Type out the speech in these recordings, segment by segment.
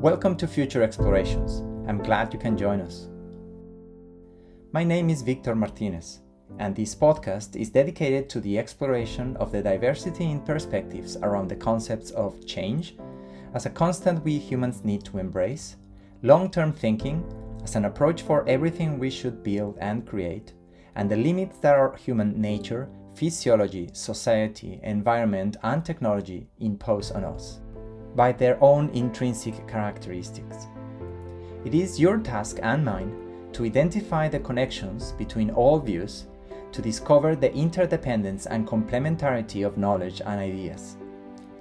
Welcome to Future Explorations. I'm glad you can join us. My name is Victor Martinez, and this podcast is dedicated to the exploration of the diversity in perspectives around the concepts of change as a constant we humans need to embrace, long-term thinking as an approach for everything we should build and create, and the limits that our human nature, physiology, society, environment, and technology impose on us by their own intrinsic characteristics. It is your task and mine to identify the connections between all views, to discover the interdependence and complementarity of knowledge and ideas.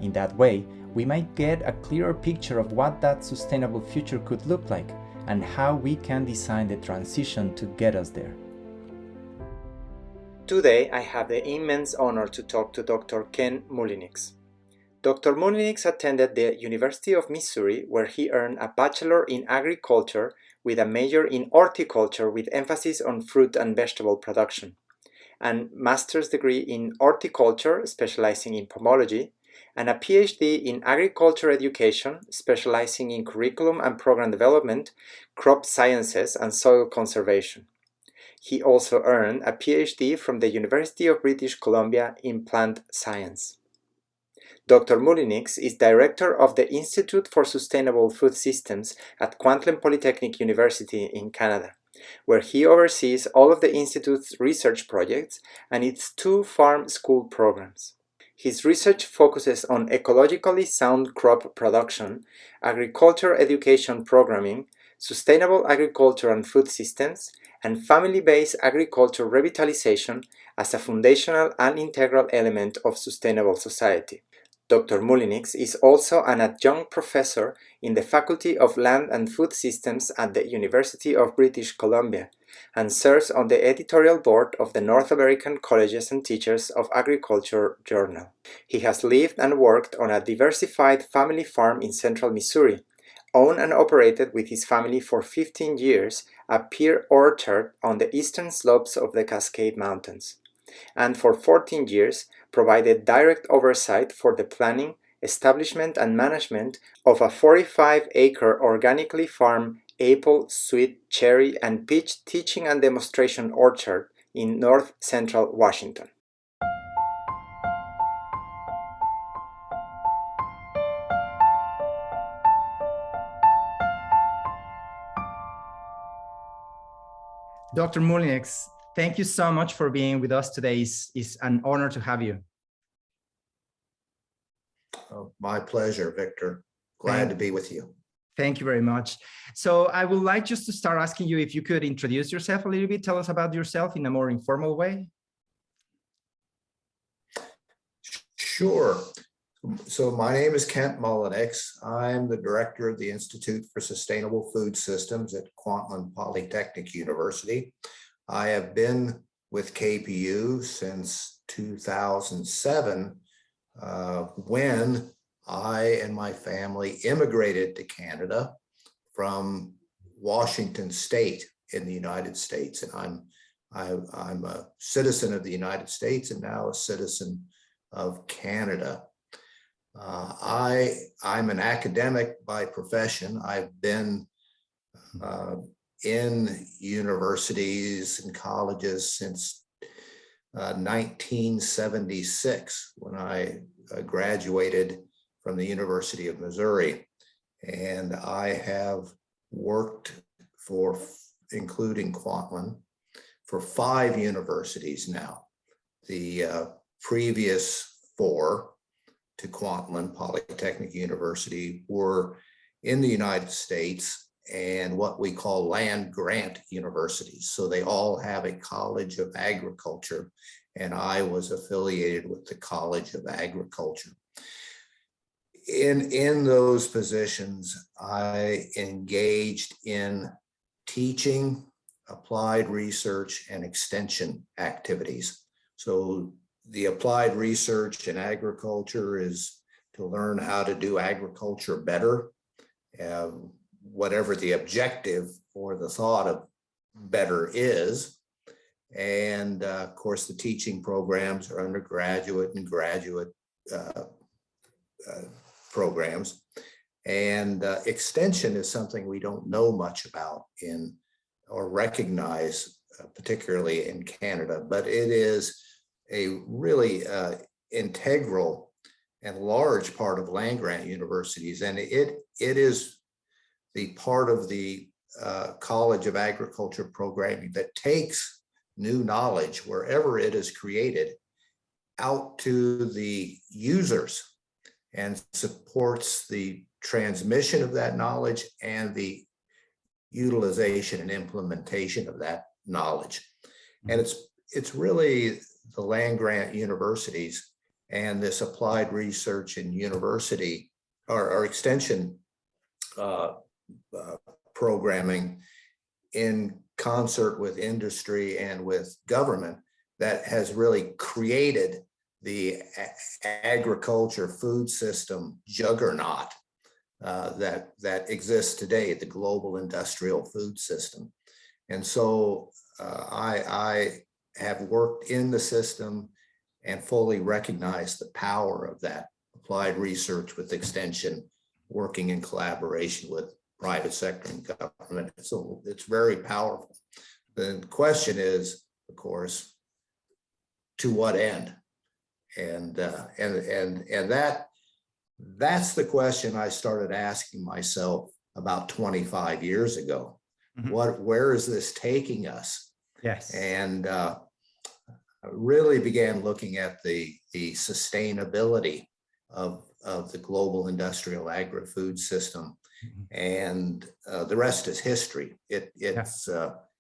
In that way, we might get a clearer picture of what that sustainable future could look like and how we can design the transition to get us there. Today, I have the immense honor to talk to Dr. Ken Mullinix. Dr. Mullinix attended the University of Missouri, where he earned a Bachelor in Agriculture with a major in Horticulture with emphasis on fruit and vegetable production, and Master's degree in Horticulture, specializing in pomology, and a PhD in Agriculture Education, specializing in curriculum and program development, crop sciences, and soil conservation. He also earned a PhD from the University of British Columbia in Plant Science. Dr. Mullinix is director of the Institute for Sustainable Food Systems at Kwantlen Polytechnic University in Canada, where he oversees all of the Institute's research projects and its 2 farm school programs. His research focuses on ecologically sound crop production, agriculture education programming, sustainable agriculture and food systems, and family-based agriculture revitalization as a foundational and integral element of sustainable society. Dr. Mullinix is also an adjunct professor in the Faculty of Land and Food Systems at the University of British Columbia and serves on the editorial board of the North American Colleges and Teachers of Agriculture journal. He has lived and worked on a diversified family farm in central Missouri, owned and operated with his family for 15 years a pear orchard on the eastern slopes of the Cascade Mountains, and for 14 years provided direct oversight for the planning, establishment, and management of a 45-acre organically farmed apple, sweet, cherry, and peach teaching and demonstration orchard in north central Washington. Dr. Mullinix, thank you so much for being with us today. It's an honor to have you. Oh, my pleasure, Victor. Glad to be with you. Thank you very much. So I would like just to start asking you if you could introduce yourself a little bit, tell us about yourself in a more informal way. Sure. So my name is Kent Mullinix. I'm the director of the Institute for Sustainable Food Systems at Kwantlen Polytechnic University. I have been with KPU since 2007, when I and my family immigrated to Canada from Washington State in the United States. And I'm a citizen of the United States and now a citizen of Canada. I'm an academic by profession. I've been in universities and colleges since 1976, when I graduated from the University of Missouri. And I have worked for, including Kwantlen, for 5 universities now. The previous 4 to Kwantlen Polytechnic University were in the United States and what we call land grant universities. So they all have a College of Agriculture, and I was affiliated with the College of Agriculture. In those positions, I engaged in teaching, applied research, and extension activities. So the applied research in agriculture is to learn how to do agriculture better, whatever the objective or the thought of better is. And of course, the teaching programs are undergraduate and graduate programs. And extension is something we don't know much about or recognize, particularly in Canada, but it is a really integral and large part of land-grant universities. And it is the part of the College of Agriculture programming that takes new knowledge wherever it is created out to the users and supports the transmission of that knowledge and the utilization and implementation of that knowledge. And it's really the land-grant universities and this applied research and university or extension programming in concert with industry and with government that has really created the agriculture food system juggernaut that exists today, the global industrial food system. And so I have worked in the system and fully recognize the power of that applied research with extension, working in collaboration with private sector and government. So it's very powerful. The question is, of course, to what end? And that's the question I started asking myself about 25 years ago. Where is this taking us? Yes. And I really began looking at the sustainability of the global industrial agri-food system. And the rest is history. It's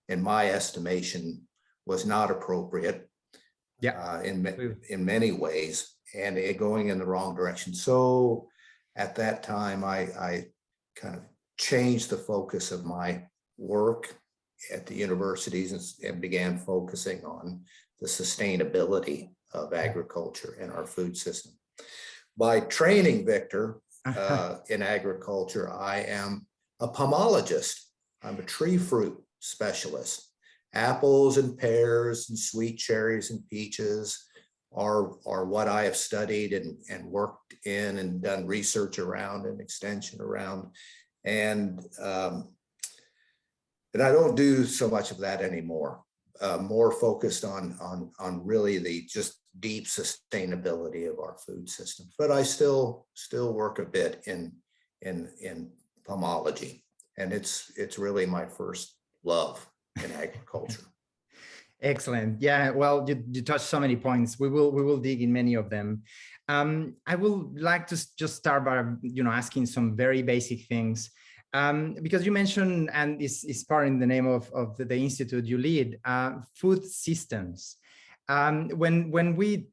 in my estimation, was not appropriate in many ways, and going in the wrong direction. So at that time, I kind of changed the focus of my work at the universities and began focusing on the sustainability of agriculture and our food system. By training, Victor, in agriculture, I am a pomologist. I'm a tree fruit specialist. Apples and pears and sweet cherries and peaches are what I have studied and worked in and done research around and extension around. And I don't do so much of that anymore. More focused on really the just deep sustainability of our food system. But I still work a bit in pomology, and it's really my first love in agriculture. Excellent. Yeah. Well, you touched so many points. We will dig in many of them. I would like to just start by asking some very basic things. Because you mentioned, and is part in the name of the institute you lead, food systems. When we,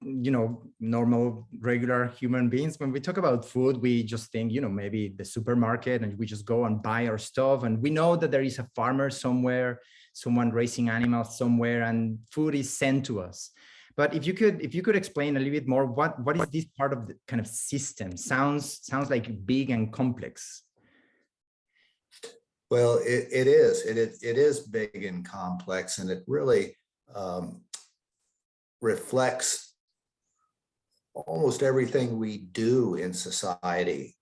normal, regular human beings, when we talk about food, we just think, maybe the supermarket, and we just go and buy our stuff. And we know that there is a farmer somewhere, someone raising animals somewhere, and food is sent to us. But if you could explain a little bit more, what is this part of the kind of system? Sounds like big and complex. Well, it is big and complex, and it really reflects almost everything we do in society.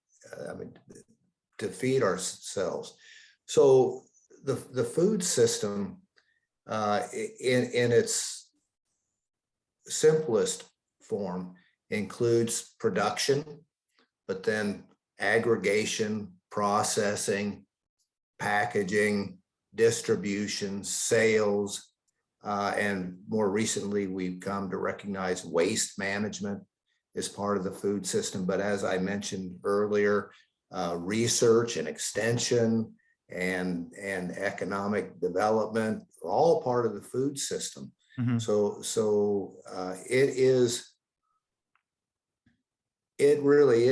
To feed ourselves. So the food system, in its simplest form, includes production, but then aggregation, processing, packaging, distribution, sales, and more recently, we've come to recognize waste management as part of the food system. But as I mentioned earlier, research and extension and economic development are all part of the food system. So it really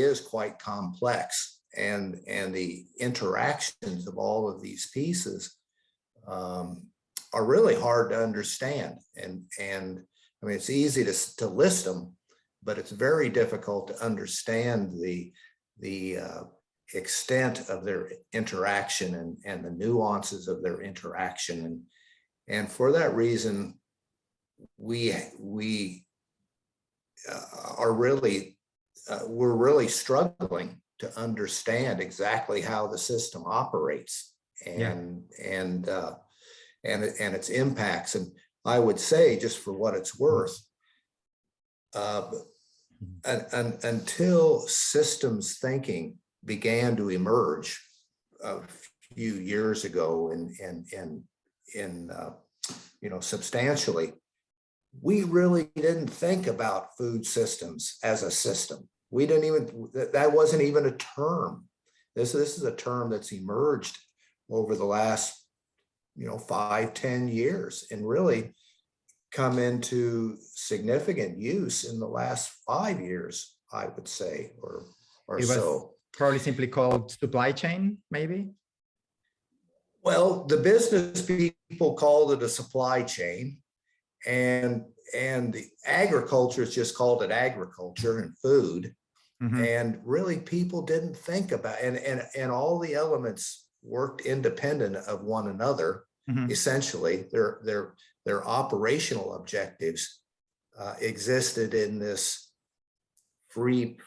is quite complex. And the interactions of all of these pieces are really hard to understand. And it's easy to list them, but it's very difficult to understand the extent of their interaction and the nuances of their interaction. And for that reason, we are really we're really struggling to understand exactly how the system operates Yeah. and its impacts. And I would say, just for what it's worth, until systems thinking began to emerge a few years ago substantially, we really didn't think about food systems as a system. We didn't even, that wasn't even a term. This is a term that's emerged over the last 5-10 years and really come into significant use in the last 5 years, I would say, or it was so. Probably simply called supply chain, maybe? Well, the business people called it a supply chain, and the agriculture just called it agriculture and food. Mm-hmm. And really people didn't think about, and all the elements worked independent of one another. Mm-hmm. Essentially, their operational objectives existed in this free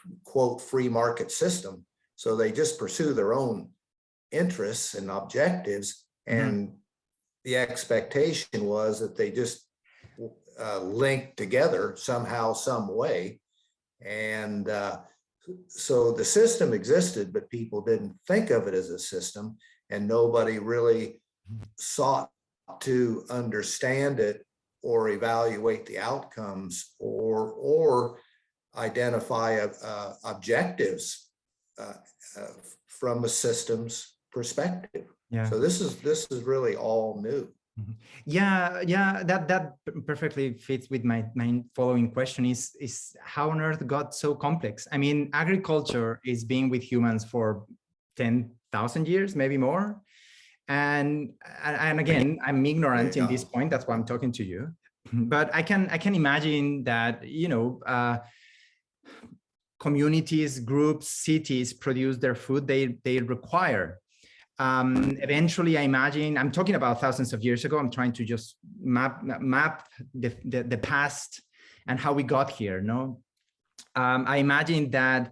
market system. So they just pursue their own interests and objectives. Mm-hmm. And the expectation was that they just linked together somehow, some way. And so the system existed, but people didn't think of it as a system, and nobody really sought to understand it or evaluate the outcomes or identify objectives from a systems perspective. Yeah. So this is really all new. Yeah, that perfectly fits with my following question is how on earth got so complex? I mean, agriculture is being with humans for 10,000 years, maybe more. And again, I'm ignorant in this point. That's why I'm talking to you. But I can imagine that, communities, groups, cities produce their food they require. Eventually, I imagine, I'm talking about thousands of years ago. I'm trying to just map the past and how we got here. No, I imagine that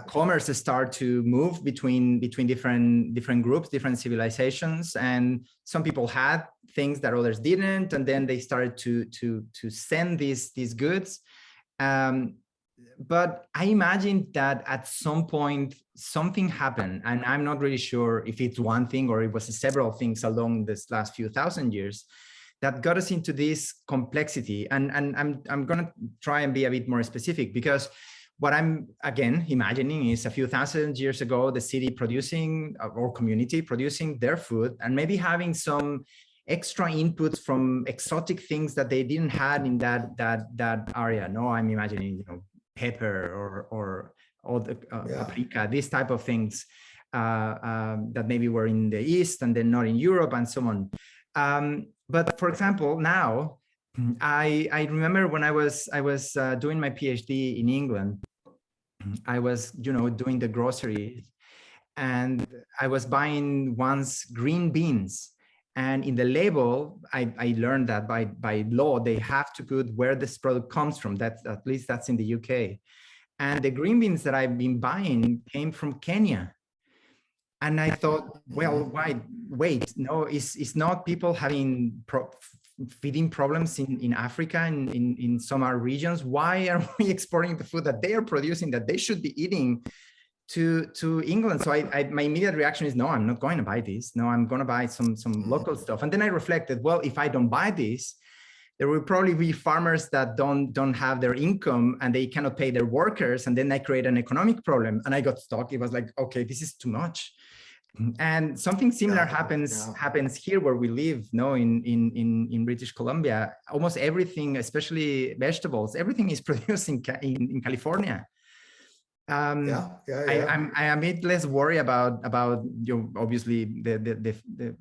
commerce start to move between different groups, different civilizations, and some people had things that others didn't, and then they started to send these goods. But I imagine that at some point something happened, and I'm not really sure if it's one thing or it was several things along this last few thousand years that got us into this complexity. And I'm going to try and be a bit more specific, because what I'm again imagining is a few thousand years ago, the city producing or community producing their food and maybe having some extra inputs from exotic things that they didn't have in that area. No, I'm imagining, pepper or the paprika, these type of things that maybe were in the East and then not in Europe and so on. But for example, now I remember when I was doing my PhD in England, I was doing the groceries, and I was buying once green beans. And in the label, I learned that by law, they have to put where this product comes from. That's, at least that's in the UK. And the green beans that I've been buying came from Kenya. And I thought, well, wait, no, it's not people having feeding problems in Africa and in some regions. Why are we exporting the food that they are producing that they should be eating to England? So my immediate reaction is, no, I'm not going to buy this. No, I'm going to buy some local stuff. And then I reflected, well, if I don't buy this, there will probably be farmers that don't have their income and they cannot pay their workers. And then I create an economic problem. And I got stuck. It was like, okay, this is too much. And something similar happens here where we live, in British Columbia. Almost everything, especially vegetables, everything is produced in California. I am a bit less worried about obviously the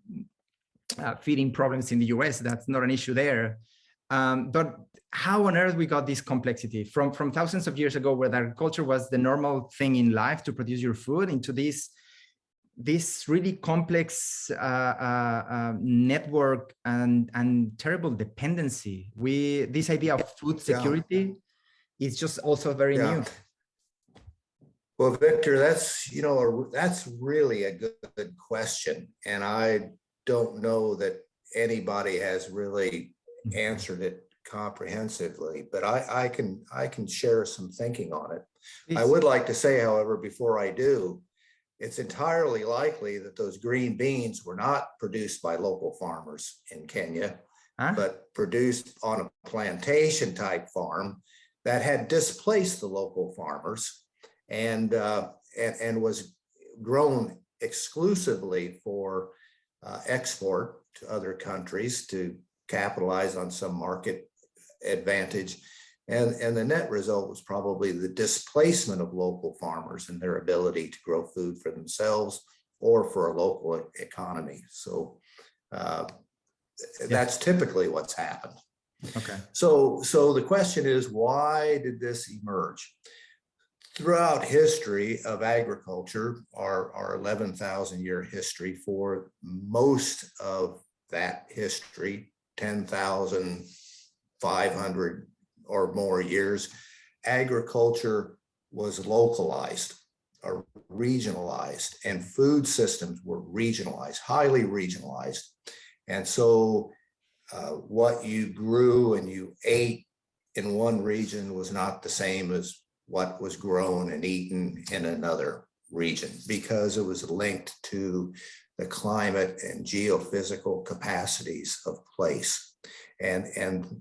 feeding problems in the US. That's not an issue there. But how on earth we got this complexity from thousands of years ago, where agriculture was the normal thing in life to produce your food, into this really complex network and terrible dependency. This idea of food security is just also very new. Well, Victor, that's really a good question. And I don't know that anybody has really answered it comprehensively, but I can share some thinking on it. Please. I would like to say, however, before I do, it's entirely likely that those green beans were not produced by local farmers in Kenya, but produced on a plantation type farm that had displaced the local farmers and was grown exclusively for export to other countries to capitalize on some market advantage. And the net result was probably the displacement of local farmers and their ability to grow food for themselves or for a local economy. So that's typically what's happened. Okay. So the question is, why did this emerge? Throughout history of agriculture, our 11,000-year history, for most of that history, 10,500 or more years, agriculture was localized or regionalized, and food systems were regionalized, highly regionalized. And so what you grew and you ate in one region was not the same as what was grown and eaten in another region, because it was linked to the climate and geophysical capacities of place. And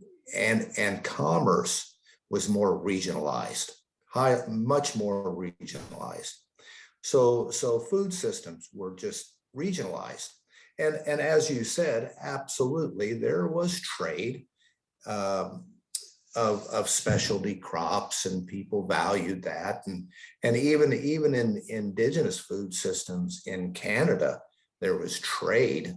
commerce was more regionalized, much more regionalized. So food systems were just regionalized. And as you said, absolutely, there was trade of specialty crops, and people valued that. And even in indigenous food systems in Canada, there was trade,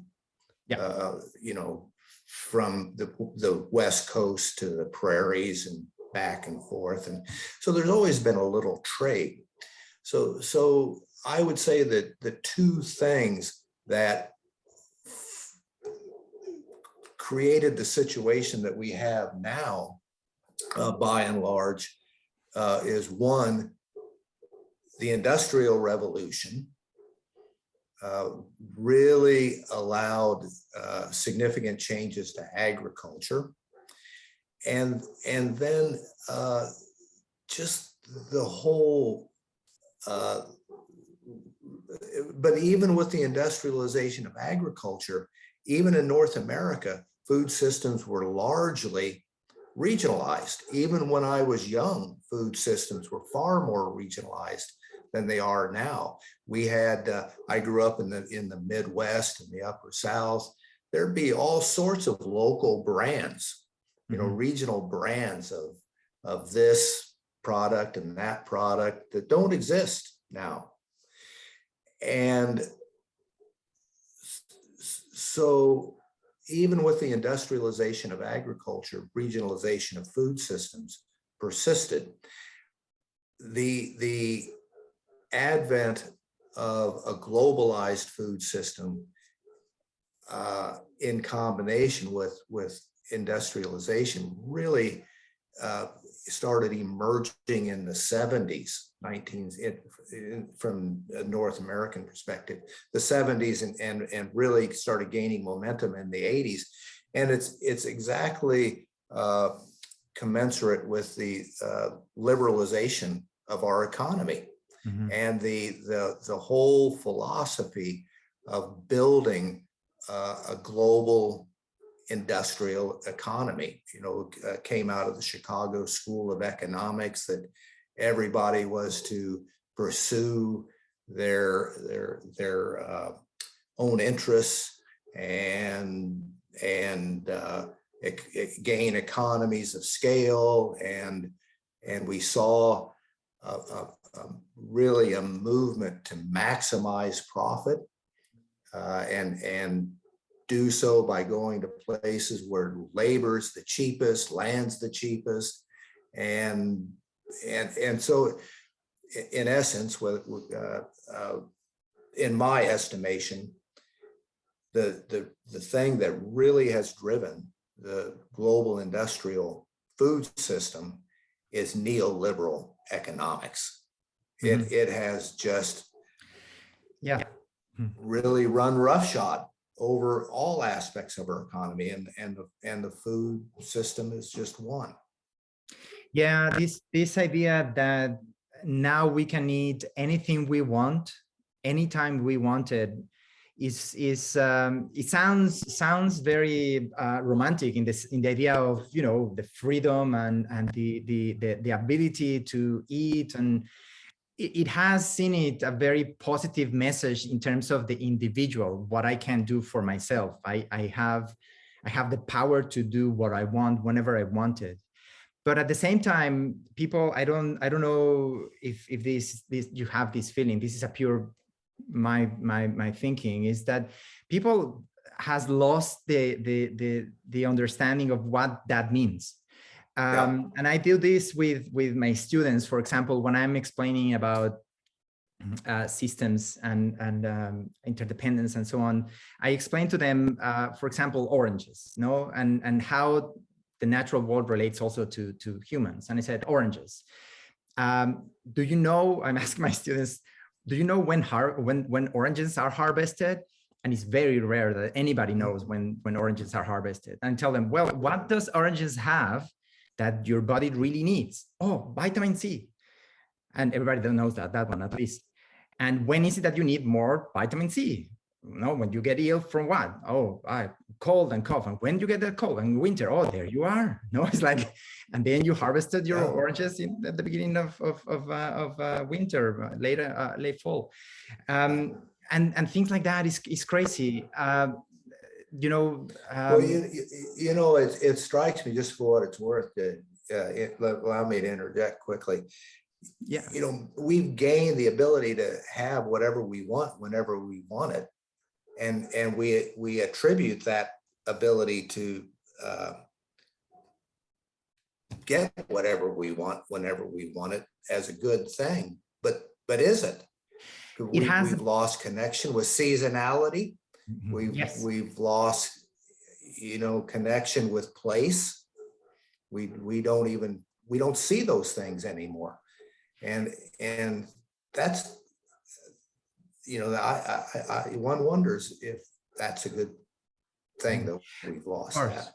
from the West Coast to the prairies and back and forth. And so there's always been a little trade. So I would say that the two things that created the situation that we have now, by and large, is one, the Industrial Revolution really allowed significant changes to agriculture, and then just the whole. But even with the industrialization of agriculture, even in North America, food systems were largely regionalized. Even when I was young, food systems were far more regionalized than they are now. We had, I grew up in the Midwest and the Upper South. There'd be all sorts of local brands, regional brands of this product and that product that don't exist now. And so even with the industrialization of agriculture, regionalization of food systems persisted. The advent of a globalized food system in combination with industrialization really started emerging in the 70s, from a North American perspective, the 70s, and really started gaining momentum in the 80s. And it's exactly commensurate with the liberalization of our economy, and the whole philosophy of building a global industrial economy, came out of the Chicago School of Economics, that everybody was to pursue their own interests and gain economies of scale, and we saw really a movement to maximize profit, and do so by going to places where labor's the cheapest, land's the cheapest, and so in essence, in my estimation, the thing that really has driven the global industrial food system is neoliberal economics. It has just yeah. really run roughshod over all aspects of our economy, and the food system is just one. Yeah, this idea that now we can eat anything we want, anytime we want it, is it sounds very romantic in the idea of, you know, the freedom and the ability to eat, and it has in it a very positive message in terms of the individual, what I can do for myself. I have the power to do what I want whenever I want it. But at the same time, people, I don't know if this you have this feeling. This is a pure my thinking, is that people has lost the understanding of what that means. And I do this with my students, for example, when I'm explaining about systems and interdependence and so on. I explain to them, for example, oranges, no, and how the natural world relates also to humans. And I said, oranges. Do you know? I'm asking my students, do you know when oranges are harvested? And it's very rare that anybody knows when oranges are harvested. And I tell them, well, what does oranges have that your body really needs? Oh, vitamin C. And everybody knows that one at least. And when is it that you need more vitamin C? No, when you get ill from what? Oh, cold and cough. And when you get that cold in winter, oh, there you are. No, it's like, and then you harvested your oranges at the beginning of winter, late fall, and things like that is crazy. You know. Well, you know, it strikes me, just for what it's worth, that allow me to interject quickly. Yeah. You know, we've gained the ability to have whatever we want whenever we want it, and we attribute that ability to get whatever we want whenever we want it as a good thing. But is it? We've lost connection with seasonality. We've lost, you know, connection with place. We don't see those things anymore. And that's, you know, one wonders if that's a good thing that we've lost that.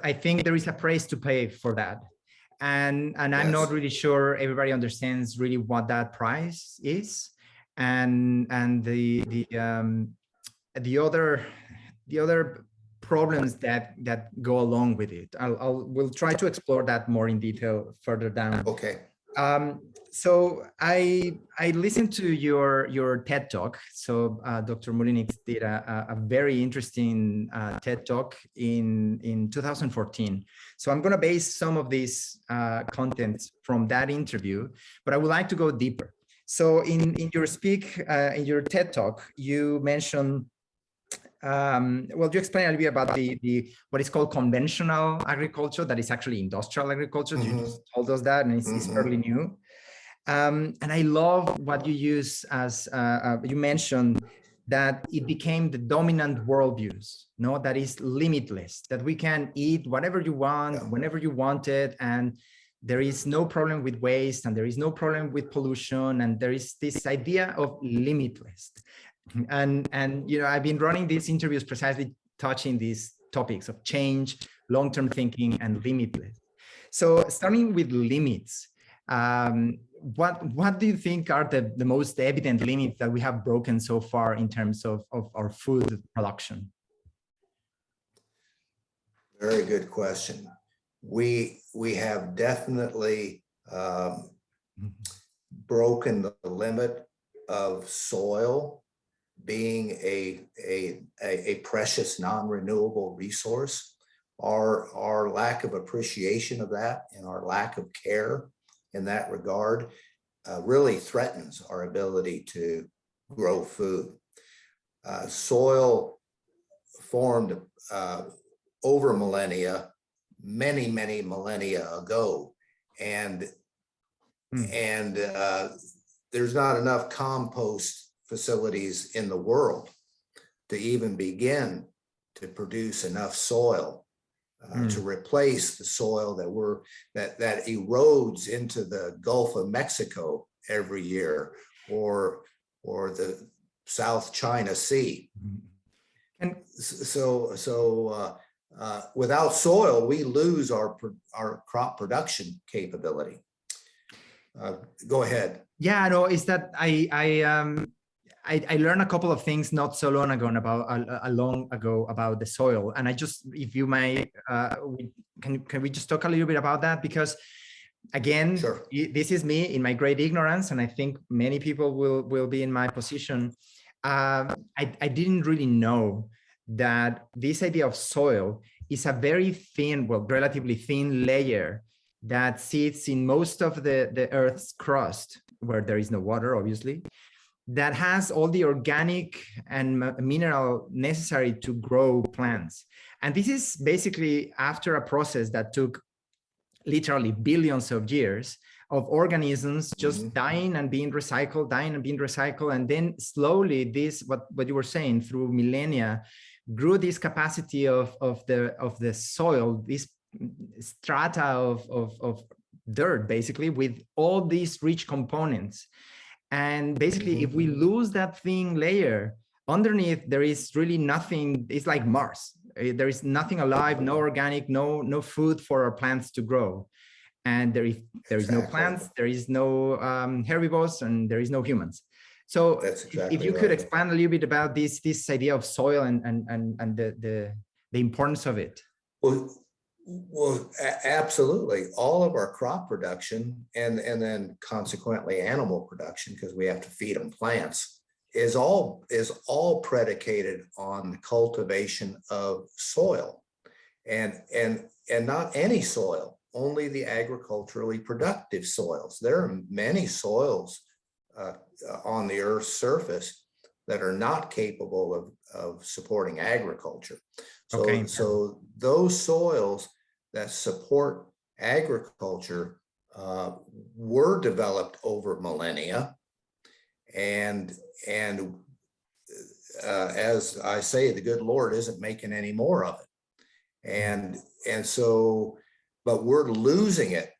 I think there is a price to pay for that. And I'm not really sure everybody understands really what that price is. And the other problems that go along with it. We'll try to explore that more in detail further down. Okay. So I listened to your TED Talk. So Dr. Mullinix did a very interesting TED Talk in 2014. So I'm going to base some of these contents from that interview, but I would like to go deeper. So in your TED Talk, you mentioned, well, you explained a little bit about the what is called conventional agriculture, that is actually industrial agriculture. You just told us that, and it's fairly new. And I love what you use as you mentioned that it became the dominant worldviews. No, that is limitless. That we can eat whatever you want, whenever you want it, and there is no problem with waste, and there is no problem with pollution, and there is this idea of limitless. And you know, I've been running these interviews precisely touching these topics of change, long-term thinking, and limitless. So starting with limits, what do you think are the most evident limits that we have broken so far in terms of our food production? Very good question. We have definitely broken the limit of soil being a precious non-renewable resource. Our lack of appreciation of that and our lack of care in that regard really threatens our ability to grow food. Soil formed over millennia, many millennia ago, and there's not enough compost facilities in the world to even begin to produce enough soil to replace the soil that erodes into the Gulf of Mexico every year, or the South China Sea. And without soil, we lose our crop production capability. Go ahead. yeah, no, is that I learned a couple of things not so long ago about the soil, and I just, if you may, can we just talk a little bit about that? Because again, sure. This is me in my great ignorance, and I think many people will be in my position. I didn't really know that this idea of soil is a very thin, well, relatively thin layer that sits in most of the Earth's crust, where there is no water, obviously, that has all the organic and mineral necessary to grow plants. And this is basically after a process that took literally billions of years of organisms just dying and being recycled, and then slowly this, what you were saying, through millennia, grew this capacity of the soil, this strata of dirt, basically, with all these rich components. And basically, if we lose that thin layer, underneath there is really nothing. It's like Mars. There is nothing alive, no organic, no food for our plants to grow. And there is no plants, there is no herbivores, and there is no humans. So if you could expand a little bit about this idea of soil and the importance of it. Well, absolutely. All of our crop production and then consequently animal production, because we have to feed them plants, is all predicated on the cultivation of soil, and not any soil, only the agriculturally productive soils. There are many soils on the Earth's surface that are not capable of supporting agriculture. So those soils that support agriculture were developed over millennia, and as I say, the good Lord isn't making any more of it, and so, but we're losing it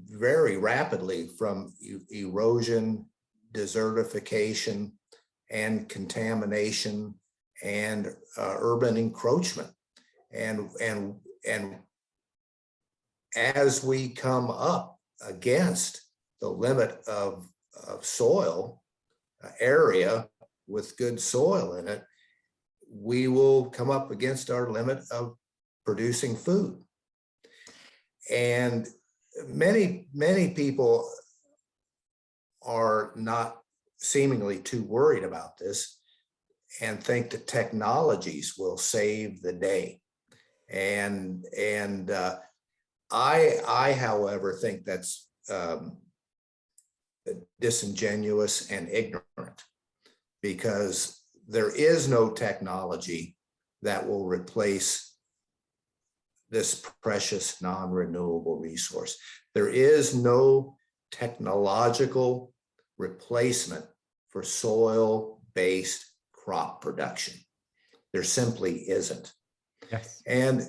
very rapidly from erosion, desertification, and contamination, and urban encroachment, and as we come up against the limit of soil area with good soil in it, we will come up against our limit of producing food. And many people are not seemingly too worried about this and think that technologies will save the day. And I, however, think that's disingenuous and ignorant, because there is no technology that will replace this precious non-renewable resource. There is no technological replacement for soil-based crop production. There simply isn't. Yes. And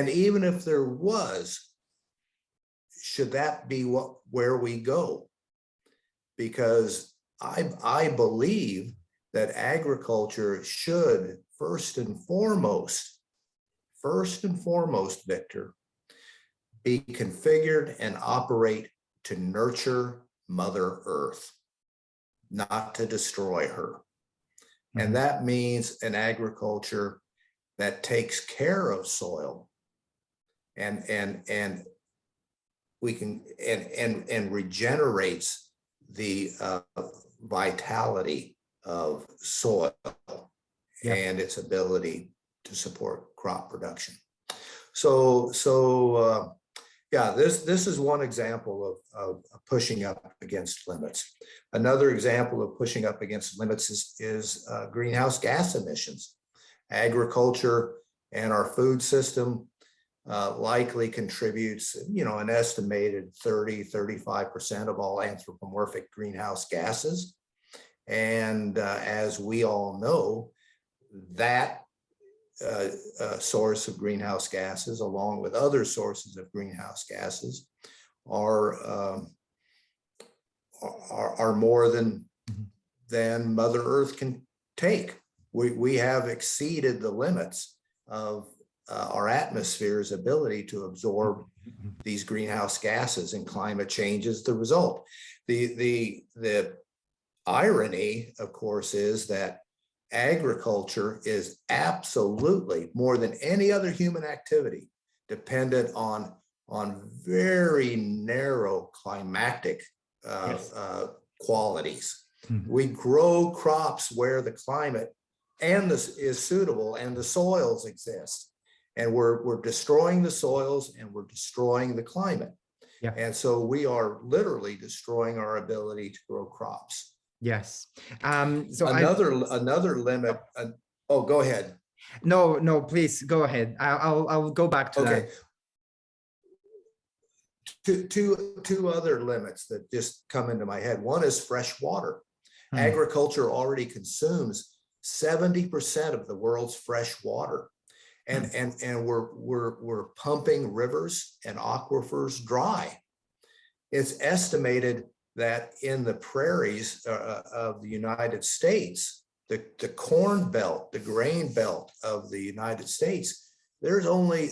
even if there was, should that be where we go? Because I believe that agriculture should first and foremost, Victor, be configured and operate to nurture Mother Earth, not to destroy her. And that means an agriculture that takes care of soil and we can and regenerates the vitality of soil and its ability to support crop production. So yeah, this is one example of pushing up against limits. Another example of pushing up against limits is greenhouse gas emissions. Agriculture and our food system likely contributes, an estimated 30–35% of all anthropomorphic greenhouse gases. And as we all know, that source of greenhouse gases, along with other sources of greenhouse gases, are are more than Mother Earth can take. We have exceeded the limits of our atmosphere's ability to absorb these greenhouse gases, and climate change is the result. The irony, of course, is that agriculture is absolutely, more than any other human activity, dependent on very narrow climatic qualities. We grow crops where the climate is suitable and the soils exist, and we're destroying the soils and we're destroying the climate. Yeah. And so we are literally destroying our ability to grow crops. Yes. So another limit. Oh, go ahead. No, please go ahead. I'll go back to that. Two other limits that just come into my head. One is fresh water. Agriculture already consumes 70% of the world's fresh water, and we're pumping rivers and aquifers dry. It's estimated that in the prairies of the United States, the corn belt, the grain belt of the United States, there's only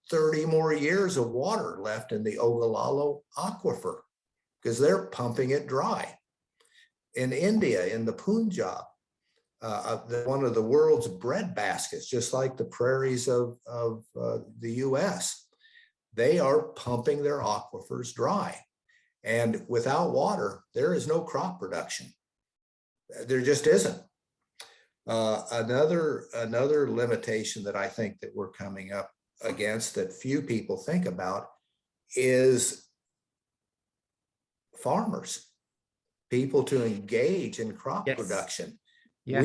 30 more years of water left in the Ogallala aquifer because they're pumping it dry. In India, in the Punjab, one of the world's bread baskets, just like the prairies of the US, they are pumping their aquifers dry. And without water, there is no crop production. There just isn't. Another limitation that I think that we're coming up against that few people think about is farmers, people to engage in crop production. Yeah.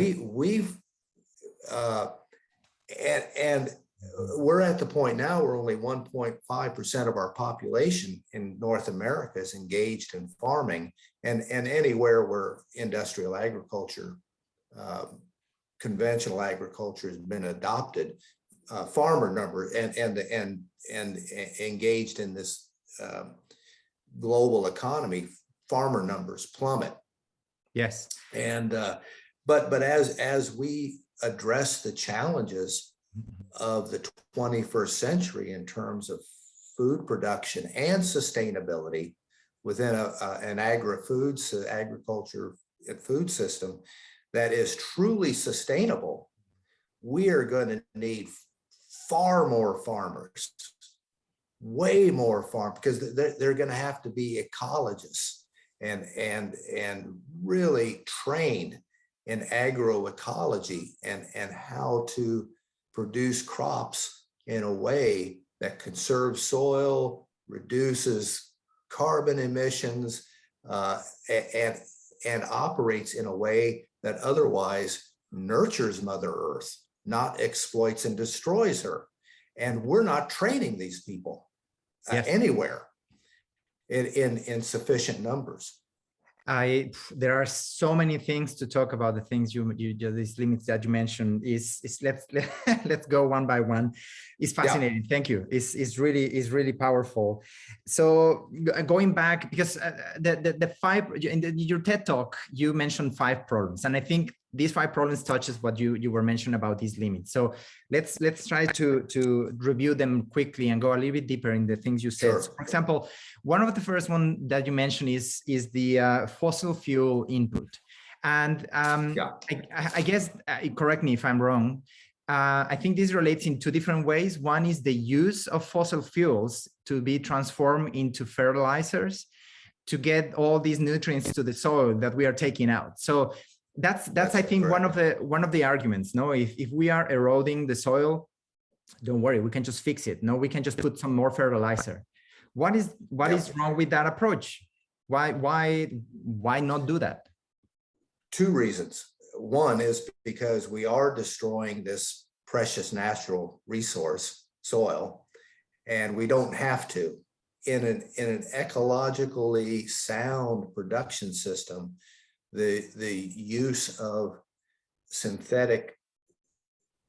We're at the point now where only 1.5% of our population in North America is engaged in farming, and anywhere where industrial agriculture, conventional agriculture has been adopted, farmer number and engaged in this global economy, farmer numbers plummet. Yes. And but as we address the challenges of the 21st century in terms of food production and sustainability within an agriculture and food system that is truly sustainable, we are going to need far more farmers, way more farmers, because they're going to have to be ecologists and really trained in agroecology and how to produce crops in a way that conserves soil, reduces carbon emissions, and operates in a way that otherwise nurtures Mother Earth, not exploits and destroys her. And we're not training these people anywhere in sufficient numbers. There are so many things to talk about. The things these limits that you mentioned let's go one by one. It's fascinating. Thank you. It's really powerful. So going back, because the five in your TED talk, you mentioned 5 problems, and I think these 5 problems touches what you were mentioning about these limits. So let's try to review them quickly and go a little bit deeper in the things you said. Sure. So for example, one of the first one that you mentioned is the fossil fuel input, and I guess correct me if I'm wrong. I think this relates in 2 different ways. One is the use of fossil fuels to be transformed into fertilizers to get all these nutrients to the soil that we are taking out. So that's I think correct. one of the arguments. No, if we are eroding the soil, don't worry, we can just fix it. No, we can just put some more fertilizer. What is wrong with that approach? Why not do that? 2 reasons. One is because we are destroying this precious natural resource, soil, and we don't have to. In an ecologically sound production system, the use of synthetic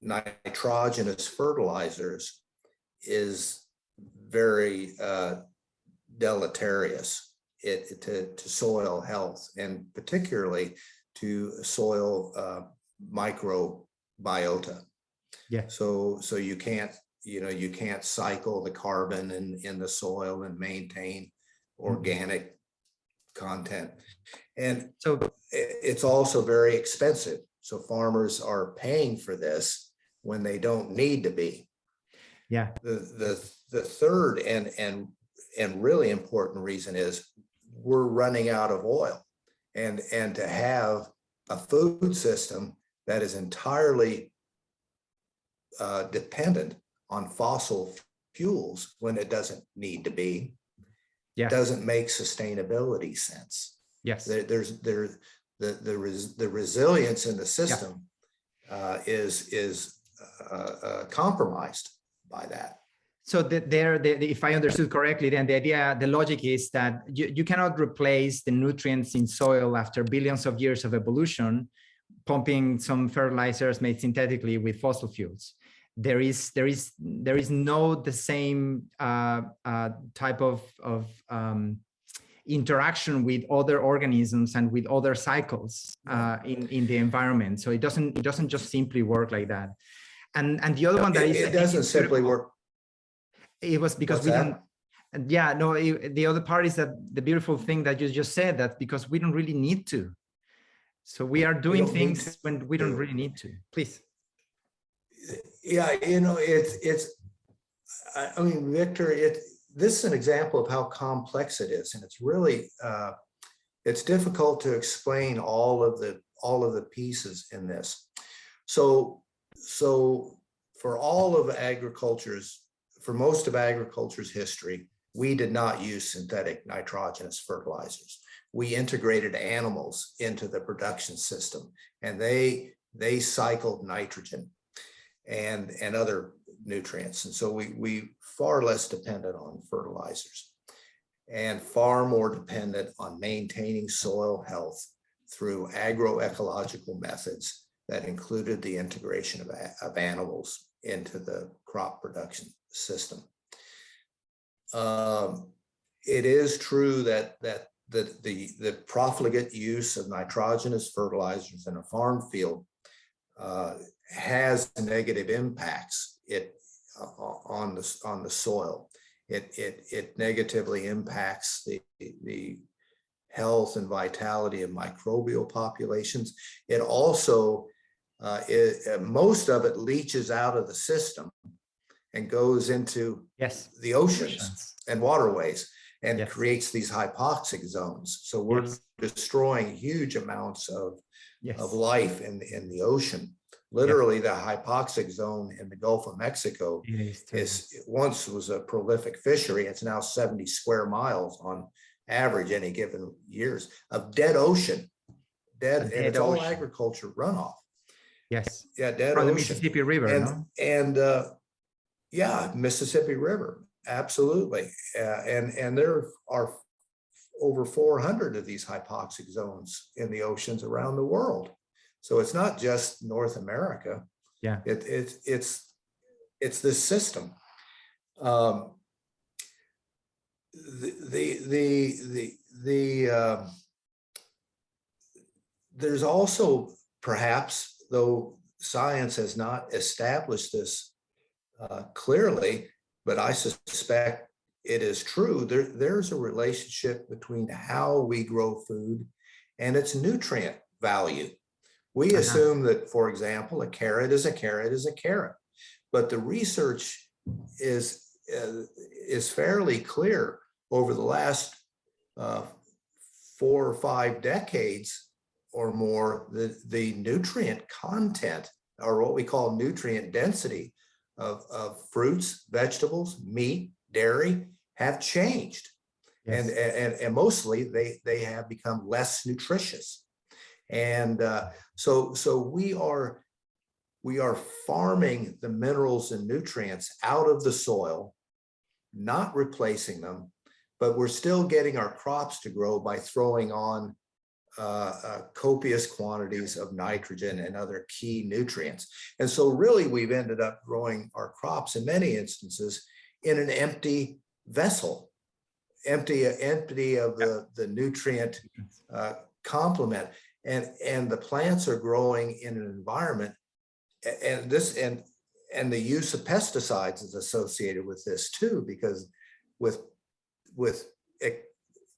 nitrogenous fertilizers is very deleterious. it to soil health, and particularly to soil microbiota. Yeah. So you can't, you can't cycle the carbon in the soil and maintain organic content. And so it's also very expensive. So farmers are paying for this when they don't need to be. Yeah. The third and really important reason is we're running out of oil, and to have a food system that is entirely dependent on fossil fuels when it doesn't need to be, doesn't make sustainability sense. Yes. There's the resilience in the system is compromised by that. So if I understood correctly, then the idea, the logic is that you cannot replace the nutrients in soil after billions of years of evolution, pumping some fertilizers made synthetically with fossil fuels. There is no the same type of interaction with other organisms and with other cycles in the environment. So it doesn't just simply work like that. And the other one that it doesn't simply work. It was because What's we that? don't. Yeah, no. The other part is that the beautiful thing that you just said, that because we don't really need to. So we are doing things when we don't really need to. Please. Yeah, I mean, Victor, this is an example of how complex it is, and it's really it's difficult to explain all of the pieces in this. So for most of agriculture's history, we did not use synthetic nitrogenous fertilizers. We integrated animals into the production system, and they cycled nitrogen and other nutrients. And so we far less dependent on fertilizers and far more dependent on maintaining soil health through agroecological methods that included the integration of animals into the crop production system. It is true that the profligate use of nitrogenous fertilizers in a farm field has negative impacts on the soil. It negatively impacts the health and vitality of microbial populations. It also most of it leaches out of the system and goes into the oceans and waterways and creates these hypoxic zones. So we're destroying huge amounts of life in the ocean. Literally, the hypoxic zone in the Gulf of Mexico once was a prolific fishery. It's now 70 square miles on average any given years of dead ocean, and it's all agriculture runoff. Yes. Yeah, dead from ocean. the Mississippi River, yeah, Mississippi River, absolutely. And there are over 400 of these hypoxic zones in the oceans around the world. So it's not just North America. Yeah, it's this system. There's also, perhaps, though science has not established this clearly, but I suspect it is true. There's a relationship between how we grow food and its nutrient value. We assume that, for example, a carrot is a carrot is a carrot, but the research is fairly clear over the last 4 or 5 decades or more. The nutrient content, or what we call nutrient density of fruits, vegetables, meat, dairy, have changed. And mostly they have become less nutritious. And so we are farming the minerals and nutrients out of the soil, not replacing them, but we're still getting our crops to grow by throwing on copious quantities of nitrogen and other key nutrients. And so really we've ended up growing our crops in many instances in an empty vessel. empty of the nutrient complement, and the plants are growing in an environment, and the use of pesticides is associated with this too, because with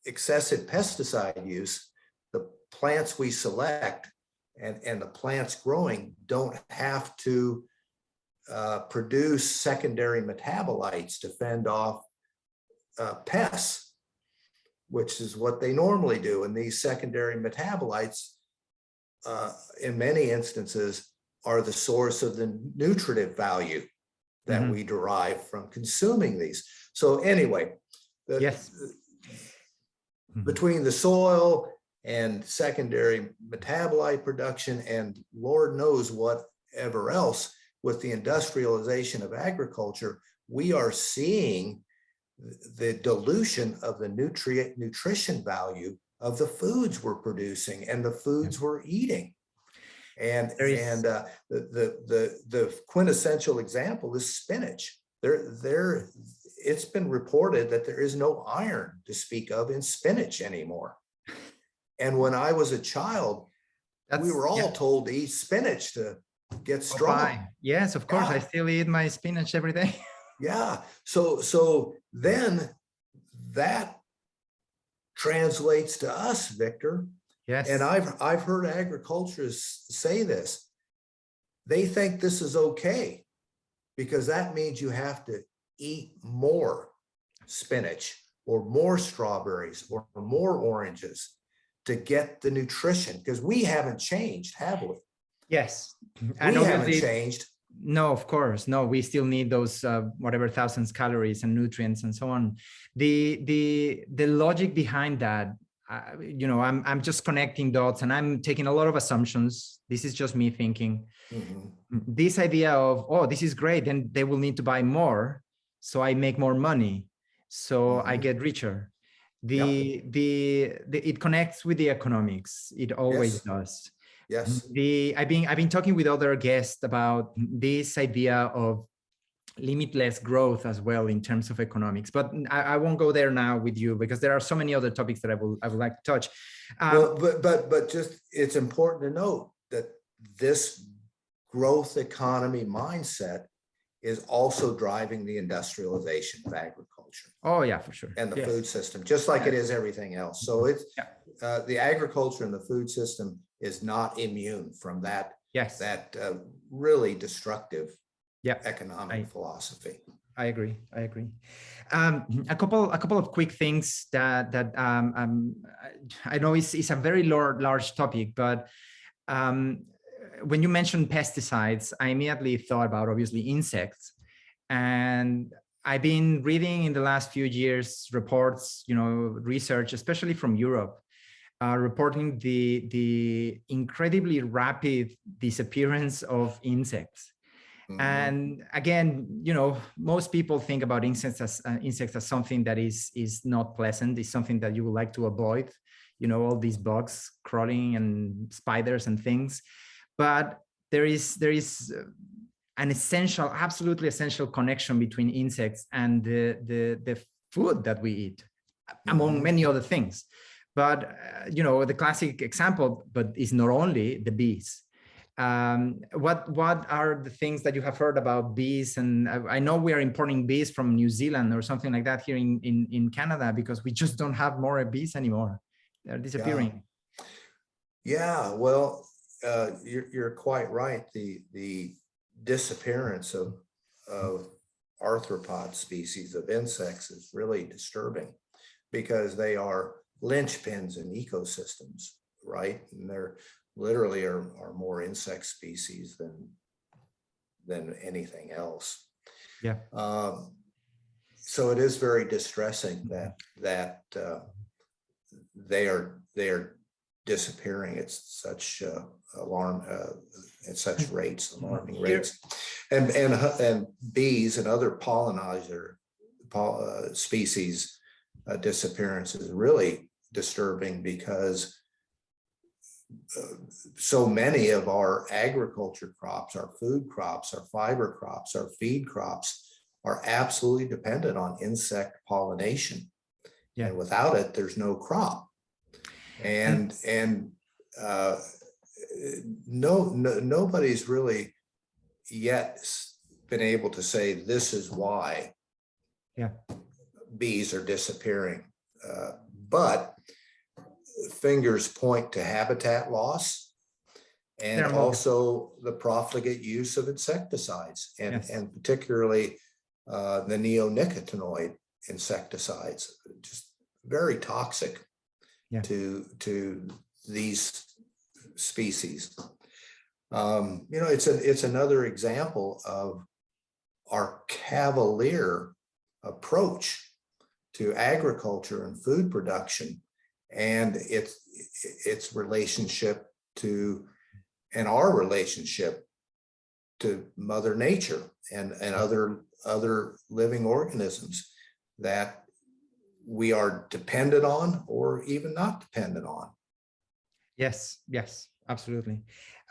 excessive pesticide use, the plants we select and the plants growing don't have to produce secondary metabolites to fend off pests, which is what they normally do. And these secondary metabolites, in many instances, are the source of the nutritive value that we derive from consuming these. So anyway, between the soil and secondary metabolite production and Lord knows whatever else, with the industrialization of agriculture, we are seeing the dilution of the nutrition value of the foods we're producing and the foods we're eating. And the quintessential example is spinach. It's been reported that there is no iron to speak of in spinach anymore. And when I was a child, we were all told to eat spinach to get strong. Yes, of course. I still eat my spinach every day. Yeah. So then that translates to us, Victor. Yes. And I've heard agriculturists say this. They think this is okay because that means you have to eat more spinach or more strawberries or more oranges to get the nutrition, because we haven't changed, have we? Yes. And we haven't changed. No, of course. No, we still need those whatever thousands calories and nutrients and so on. The logic behind that, I'm just connecting dots and I'm taking a lot of assumptions. This is just me thinking. This idea of, oh, this is great, then they will need to buy more, so I make more money, so I get richer. It connects with the economics. It always does. Yes. I've been talking with other guests about this idea of limitless growth as well in terms of economics, but I won't go there now with you because there are so many other topics that I would like to touch. But just it's important to note that this growth economy mindset is also driving the industrialization of agriculture. Oh yeah, for sure. And the food system, just like it is everything else. So it's the agriculture and the food system is not immune from that. That really destructive economic philosophy. I agree. A couple of quick things that I know it's a very large topic, but when you mentioned pesticides, I immediately thought about obviously insects, and I've been reading in the last few years reports, research, especially from Europe, reporting the incredibly rapid disappearance of insects. And again, most people think about insects as something that is not pleasant. It's something that you would like to avoid, all these bugs crawling and spiders and things. But there is an essential, absolutely essential connection between insects and the food that we eat, among many other things. But the classic example, but is not only the bees. What are the things that you have heard about bees? And I know we are importing bees from New Zealand or something like that here in Canada because we just don't have more bees anymore. They're disappearing. Yeah, well, you're quite right. The disappearance of arthropod species of insects is really disturbing because they are linchpins in ecosystems, right? And they're literally are more insect species than anything else. Yeah. So it is very distressing that they are disappearing at such at such alarming rates, and bees and other pollinizer species disappearance is really disturbing because so many of our agriculture crops, our food crops, our fiber crops, our feed crops are absolutely dependent on insect pollination. Yeah. And without it, there's no crop. And nobody's really yet been able to say this is why bees are disappearing. But fingers point to habitat loss and also the profligate use of insecticides, and particularly the neonicotinoid insecticides, just very toxic to these species. It's another example of our cavalier approach to agriculture and food production, and its relationship to, and our relationship to Mother Nature and other living organisms that we are dependent on or even not dependent on. Yes, absolutely.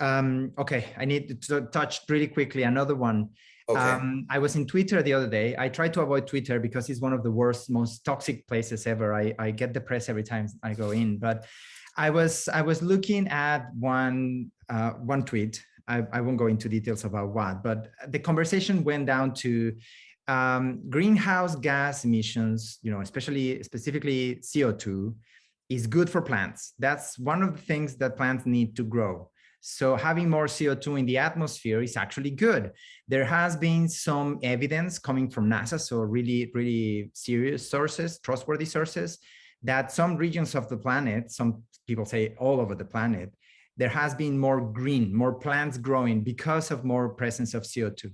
Okay, I need to touch really quickly another one. Okay. I was in Twitter the other day. I try to avoid Twitter because it's one of the worst, most toxic places ever. I get depressed every time I go in. But I was looking at one tweet. I won't go into details about what, but the conversation went down to greenhouse gas emissions, specifically CO2, is good for plants. That's one of the things that plants need to grow. So having more CO2 in the atmosphere is actually good. There has been some evidence coming from NASA, so really, really serious sources, trustworthy sources, that some regions of the planet, some people say all over the planet, there has been more green, more plants growing because of more presence of CO2.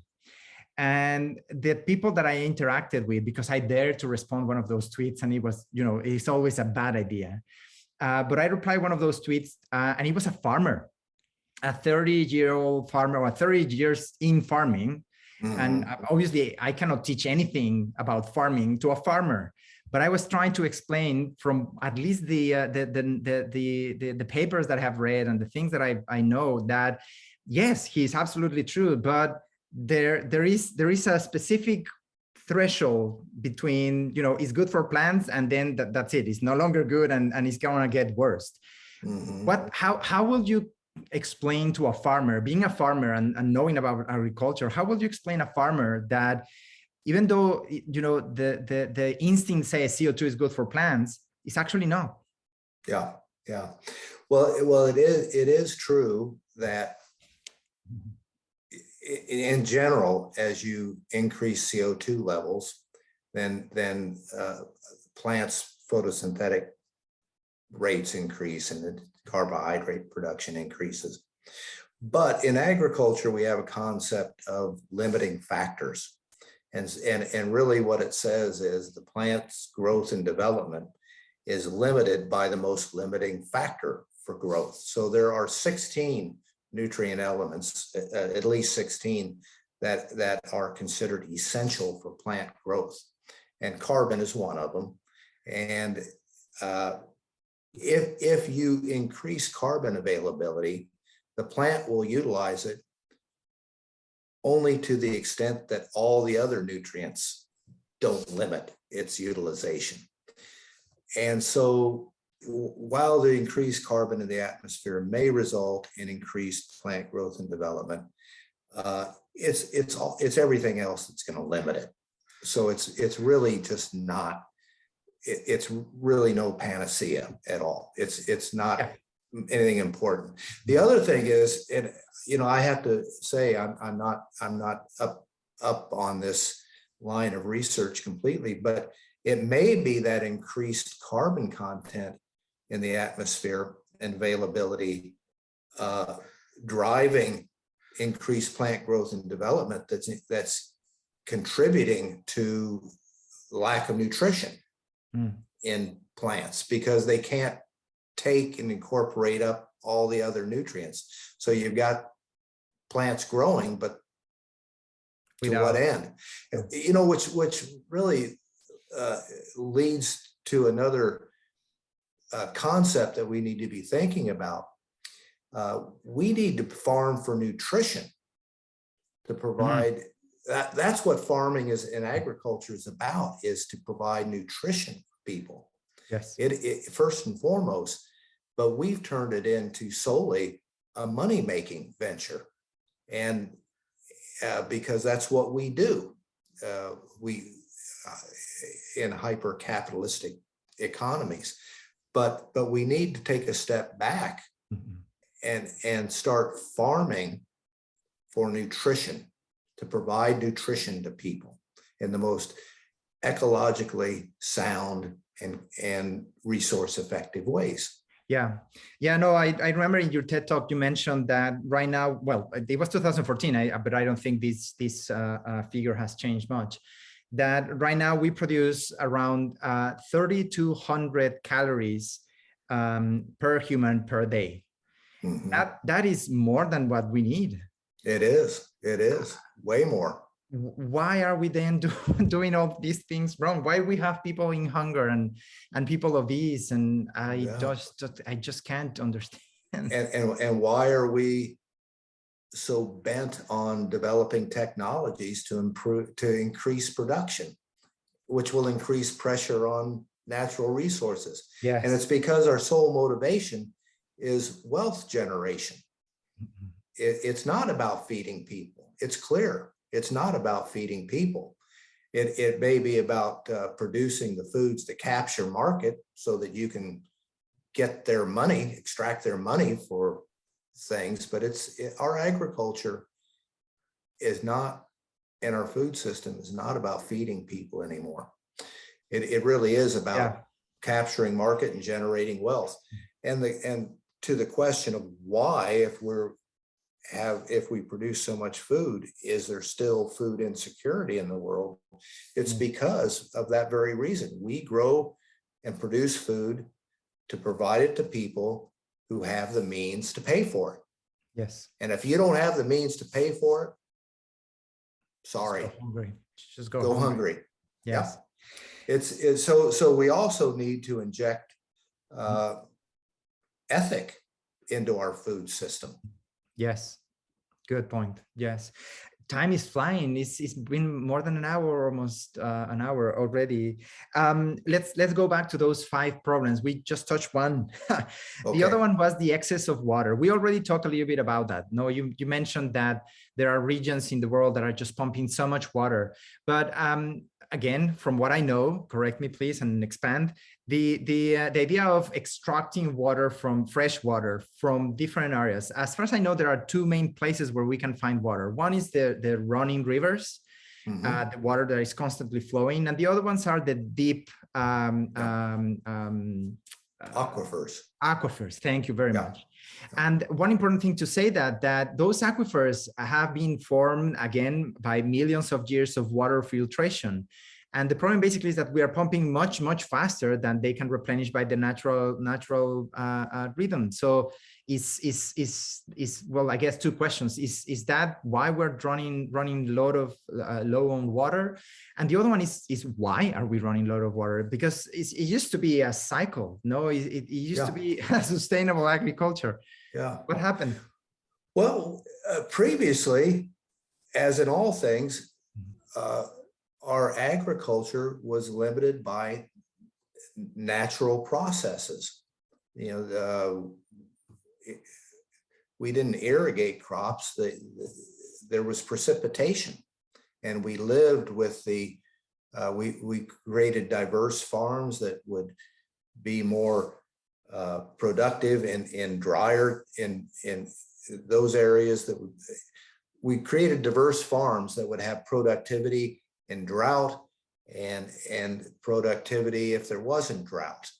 And the people that I interacted with, because I dared to respond one of those tweets, and it was, it's always a bad idea. But I replied one of those tweets, and he was a farmer, a 30-year-old farmer, or 30 years in farming. Mm-hmm. And obviously I cannot teach anything about farming to a farmer, but I was trying to explain from at least the papers that I have read and the things that I know that, yes, he's absolutely true, but there is a specific threshold between, it's good for plants, and then that's it. It's no longer good, and it's going to get worse. Mm-hmm. How will you explain to a farmer, being a farmer and knowing about agriculture, how will you explain a farmer that even though the instinct says CO2 is good for plants, it's actually not? Yeah. Well, it is true that in general, as you increase CO2 levels, then plants' photosynthetic rates increase and the carbohydrate production increases. But in agriculture, we have a concept of limiting factors. And really what it says is the plant's growth and development is limited by the most limiting factor for growth. So there are 16 nutrient elements, at least 16, that are considered essential for plant growth. And carbon is one of them. And if you increase carbon availability, the plant will utilize it only to the extent that all the other nutrients don't limit its utilization. And so while the increased carbon in the atmosphere may result in increased plant growth and development, it's everything else that's going to limit it. So it's really just not, it's really no panacea at all. It's not anything important. The other thing is, and I have to say I'm not up on this line of research completely, but it may be that increased carbon content in the atmosphere and availability driving increased plant growth and development that's contributing to lack of nutrition in plants, because they can't take and incorporate up all the other nutrients. So you've got plants growing, but to what end? Which really leads to another concept that we need to be thinking about. We need to farm for nutrition to provide. That's what farming is, and agriculture is about, is to provide nutrition for people. Yes. It first and foremost, but we've turned it into solely a money-making venture. And because that's what we do. We in hyper-capitalistic economies, but we need to take a step back and start farming for nutrition, to provide nutrition to people in the most ecologically sound and resource effective ways. Yeah. Yeah, no, I remember in your TED talk, you mentioned that right now, well, it was 2014, but I don't think this figure has changed much, that right now we produce around 3,200 calories per human per day. That is more than what we need. It is way more. Why are we then doing all these things wrong? Why we have people in hunger and people obese? And I just can't understand. And why are we so bent on developing technologies to increase production, which will increase pressure on natural resources? Yes. And it's because our sole motivation is wealth generation. It's not about feeding people. It's clear. It's not about feeding people. It may be about producing the foods to capture market so that you can get their money, extract their money for things, but our agriculture is not, and our food system is not about feeding people anymore. It really is about capturing market and generating wealth. And to the question of why, if we produce so much food, is there still food insecurity in the world? It's because of that very reason. We grow and produce food to provide it to people who have the means to pay for it. Yes. And if you don't have the means to pay for it, sorry. Just go hungry. Just go hungry. Yes. Yeah. It's so we also need to inject ethic into our food system. Yes. Good point. Yes. Time is flying. It's been more than an hour, almost an hour already. Let's go back to those 5 problems. We just touched one. The other one was the excess of water. We already talked a little bit about that. No, you mentioned that there are regions in the world that are just pumping so much water. But again, from what I know, correct me please and expand, the idea of extracting water from fresh water from different areas. As far as I know, there are 2 main places where we can find water. One is the running rivers, the water that is constantly flowing, and the other ones are the deep aquifers. Aquifers. Thank you very much. And one important thing to say that those aquifers have been formed again by millions of years of water filtration. And the problem basically is that we are pumping much, much faster than they can replenish by the natural rhythm. So well, I guess 2 questions. Is that why we're running low on water? And the other one is why are we running low of water? Because it used to be a cycle. No, it used to be a sustainable agriculture. Yeah. What happened? Well, previously, as in all things, our agriculture was limited by natural processes. We didn't irrigate crops. There was precipitation, and we lived with we created diverse farms that would be more productive in drier in those areas we created diverse farms that would have productivity in drought and productivity if there wasn't drought.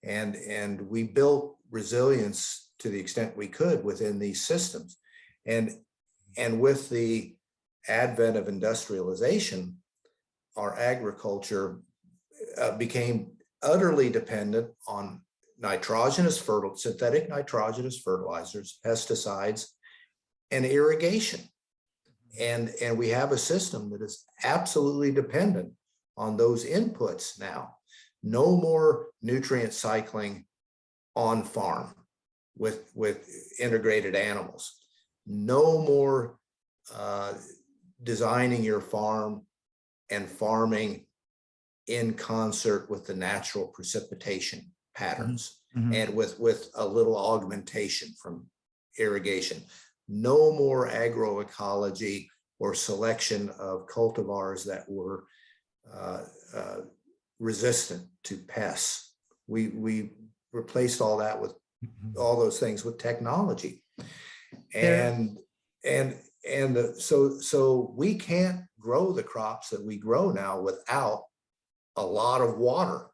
And we built resilience to the extent we could within these systems. And with the advent of industrialization, our agriculture became utterly dependent on synthetic nitrogenous fertilizers, pesticides, and irrigation. And we have a system that is absolutely dependent on those inputs now. No more nutrient cycling on farm with integrated animals. No more designing your farm and farming in concert with the natural precipitation patterns Mm-hmm. and with a little augmentation from irrigation. No more agroecology or selection of cultivars that were resistant to pests. We replaced all that with all those things with technology, and so we can't grow the crops that we grow now without a lot of water.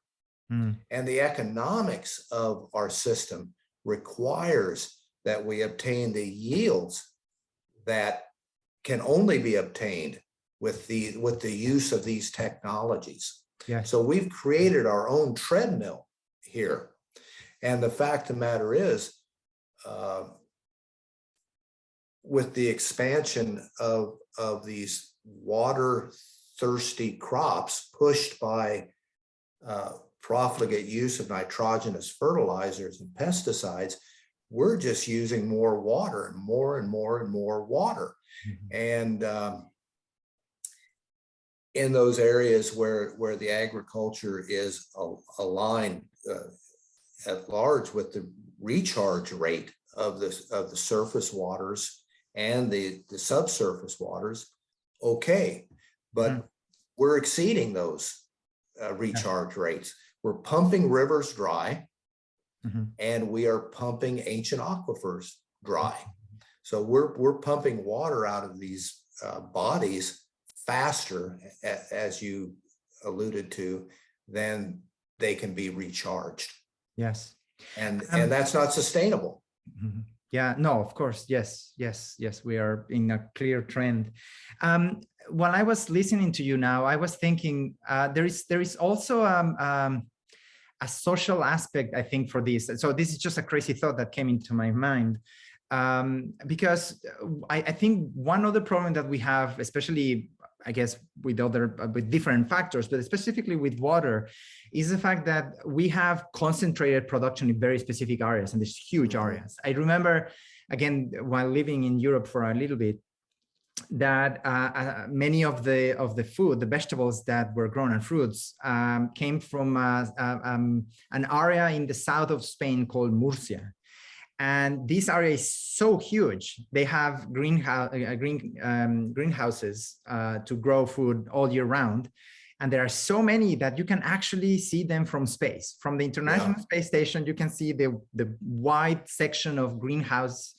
And the economics of our system requires that we obtain the yields that can only be obtained with the use of these technologies. Yes. So we've created our own treadmill here. And the fact of the matter is, with the expansion of these water thirsty crops pushed by profligate use of nitrogenous fertilizers and pesticides, we're just using more water and more and more and more water. And in those areas where the agriculture is aligned at large with the recharge rate of the surface waters and the subsurface waters, okay, but we're exceeding those recharge rates. We're pumping rivers dry, and we are pumping ancient aquifers dry. So we're pumping water out of these bodies faster, as you alluded to, than they can be recharged. Yes. And that's not sustainable. Yeah, no, of course. Yes. We are in a clear trend. While I was listening to you now, I was thinking there is also a social aspect, I think, for this. So this is just a crazy thought that came into my mind. Because I think one other problem that we have, especially, I guess, with different factors, but specifically with water, is the fact that we have concentrated production in very specific areas, and there's huge areas. I remember, again, while living in Europe for a little bit, that many of the food, the vegetables that were grown and fruits came from an area in the south of Spain called Murcia. And this area is so huge. They have greenhouses to grow food all year round. And there are so many that you can actually see them from space. From the International Space Station, you can see the wide section of greenhouses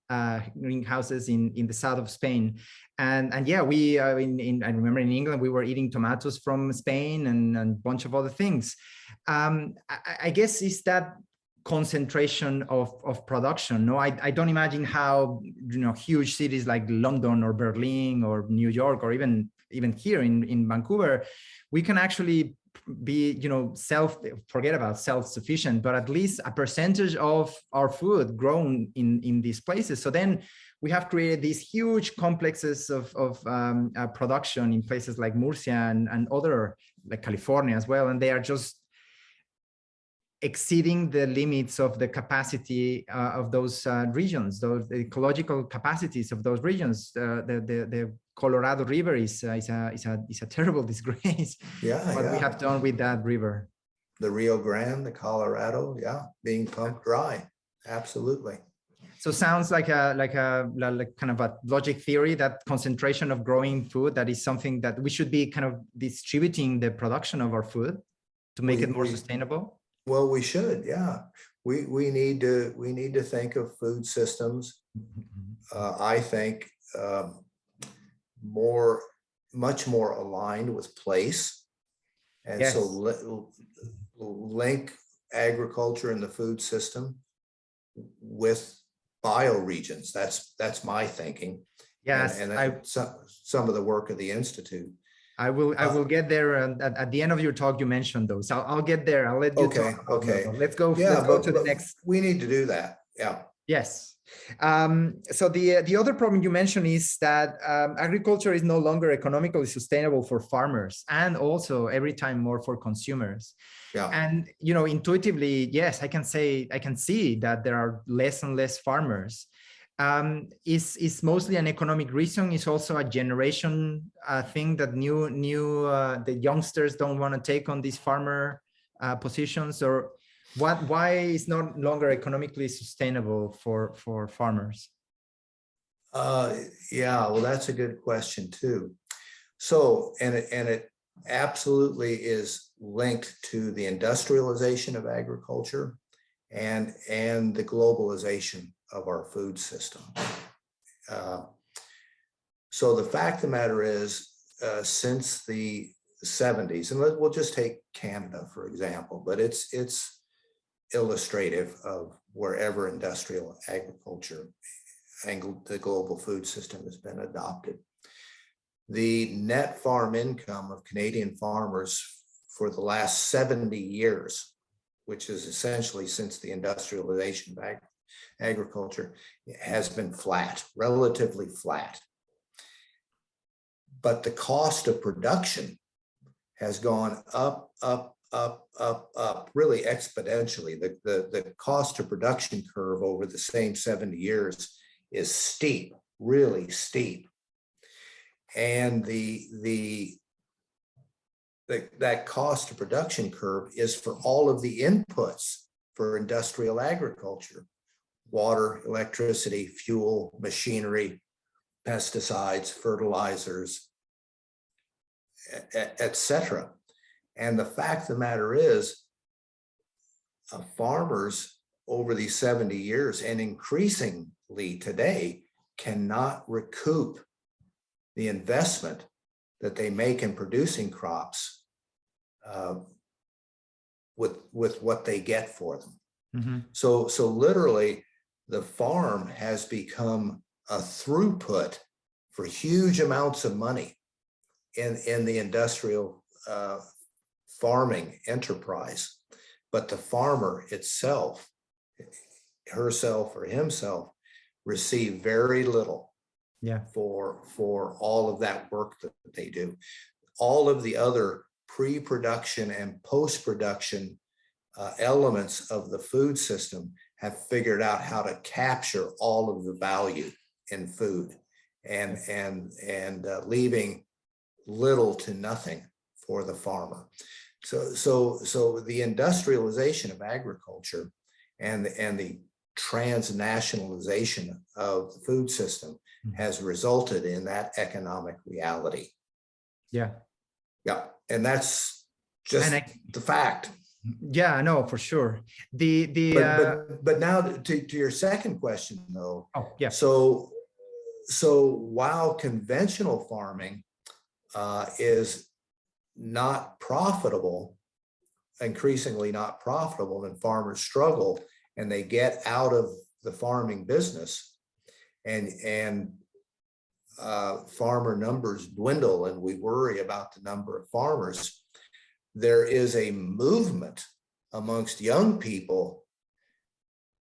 in the south of Spain. And yeah, I remember in England, we were eating tomatoes from Spain and a bunch of other things. I guess it's that concentration of production. No, I don't imagine how, huge cities like London or Berlin or New York or even here in Vancouver, we can actually be, forget about self-sufficient, but at least a percentage of our food grown in these places. So then we have created these huge complexes of production in places like Murcia and other, like California as well. And they are just exceeding the limits of the capacity of those regions, the ecological capacities of those regions. The Colorado River is a terrible disgrace. What we have done with that river. The Rio Grande, the Colorado, being pumped dry. Absolutely. So sounds like like kind of a logic theory, that concentration of growing food, that is something that we should be kind of distributing the production of our food to make it more sustainable. Well, we should, we need to think of food systems. I think much more aligned with place, and so link agriculture and the food system with bioregions. That's my thinking. Yes, and some of the work of the Institute. I will get there. At the end of your talk, you mentioned those. I'll get there. I'll let you talk. Okay. Let's go to the next. We need to do that. Yeah. Yes. So the other problem you mentioned is that agriculture is no longer economically sustainable for farmers, and also every time more for consumers. Yeah. And intuitively, yes, I can see that there are less and less farmers. is mostly an economic reason. It's also a generation thing that the youngsters don't want to take on these farmer positions, or why is no longer economically sustainable for farmers? Yeah, well, that's a good question too. So, and it absolutely is linked to the industrialization of agriculture and the globalization of our food system. So the fact of the matter is, since the 70s, and we'll just take Canada for example, but it's illustrative of wherever industrial agriculture and the global food system has been adopted. The net farm income of Canadian farmers for the last 70 years, which is essentially since the industrialization of agriculture, has been flat, relatively flat. But the cost of production has gone up, really exponentially. The cost of production curve over the same 70 years is steep, really steep. And that cost of production curve is for all of the inputs for industrial agriculture: water, electricity, fuel, machinery, pesticides, fertilizers, etc. And the fact of the matter is, farmers over these 70 years and increasingly today cannot recoup the investment that they make in producing crops with what they get for them. Mm-hmm. So literally, the farm has become a throughput for huge amounts of money in the industrial farming enterprise. But the farmer itself, herself or himself, receive very little for all of that work that they do. All of the other pre-production and post-production elements of the food system have figured out how to capture all of the value in food and leaving little to nothing for the farmer. So the industrialization of agriculture and the transnationalization of the food system has resulted in that economic reality. Yeah. And that's just the fact. Yeah, no, for sure. But now to your second question though. Oh, yeah. So while conventional farming is not profitable, increasingly not profitable, and farmers struggle and they get out of the farming business, and farmer numbers dwindle and we worry about the number of farmers, there is a movement amongst young people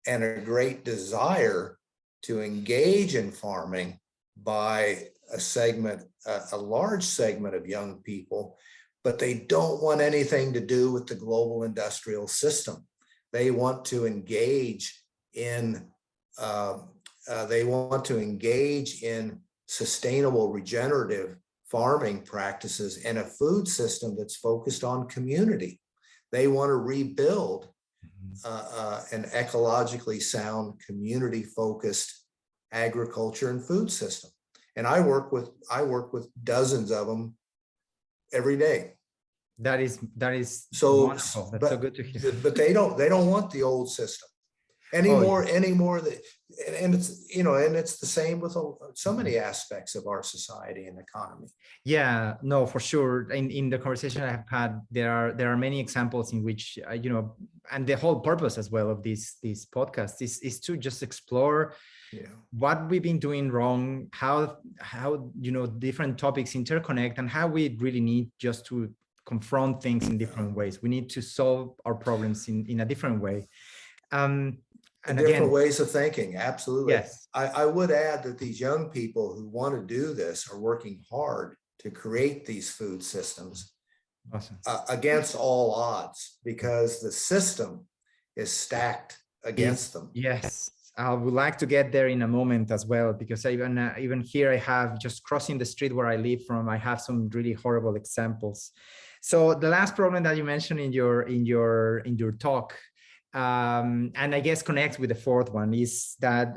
and a great desire to engage in farming by a large segment of young people, but they don't want anything to do with the global industrial system. They want to engage in sustainable regenerative farming practices and a food system that's focused on community. They want to rebuild an ecologically sound, community-focused agriculture and food system. And I work with dozens of them every day. That is so wonderful. That's so good to hear. But they don't want the old system anymore. And it's the same with so many aspects of our society and economy. Yeah, no, for sure. In the conversation I have had, there are many examples in which and the whole purpose as well of this podcast is to just explore what we've been doing wrong, how different topics interconnect, and how we really need just to confront things in different ways. We need to solve our problems in a different way. And different ways of thinking, absolutely. Yes. I would add that these young people who want to do this are working hard to create these food systems. Awesome. Against all odds, because the system is stacked against them. Yes, I would like to get there in a moment as well, because even here I have, just crossing the street where I live from, I have some really horrible examples. So the last problem that you mentioned in your talk, and I guess connects with the fourth one, is that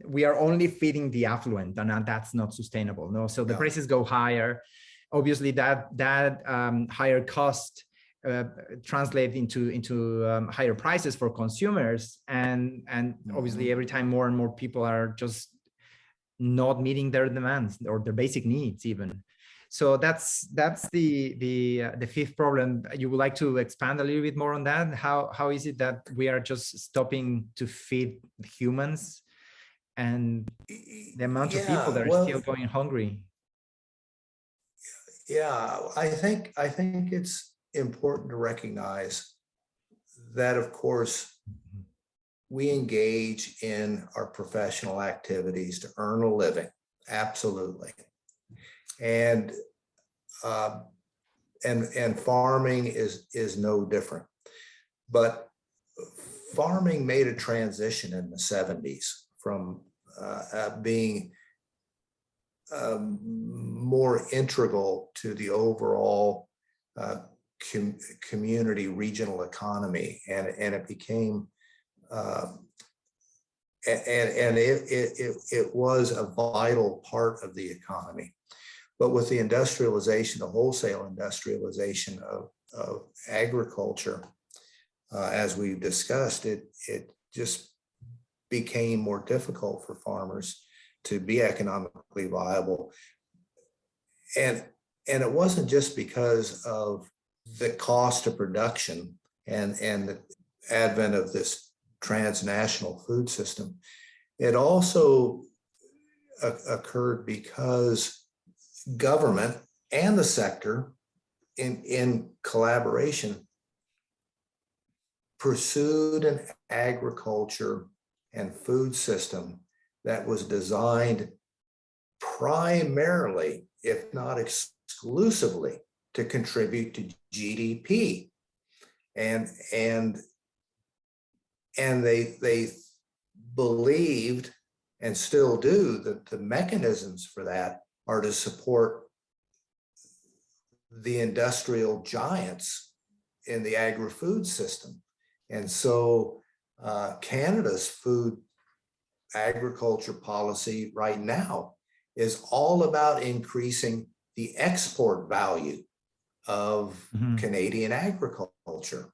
we are only feeding the affluent, and that's not sustainable. No, so the prices go higher. Obviously, that higher cost translate into higher prices for consumers, and obviously every time more and more people are just not meeting their demands or their basic needs even. So that's the fifth problem. You would like to expand a little bit more on that? How is it that we are just stopping to feed humans, and the amount of people that are still going hungry? Yeah, I think it's important to recognize that, of course, we engage in our professional activities to earn a living, absolutely, and farming is no different. But farming made a transition in the 70s from being more integral to the overall community regional economy, and it became it was a vital part of the economy. But with the industrialization, the wholesale industrialization of agriculture, as we've discussed, it just became more difficult for farmers to be economically viable. And it wasn't just because of the cost of production and the advent of this transnational food system. It also occurred because government and the sector in collaboration pursued an agriculture and food system that was designed primarily, if not exclusively, to contribute to GDP. And they believed, and still do, that the mechanisms for that are to support the industrial giants in the agri-food system. And so Canada's food agriculture policy right now is all about increasing the export value of Canadian agriculture.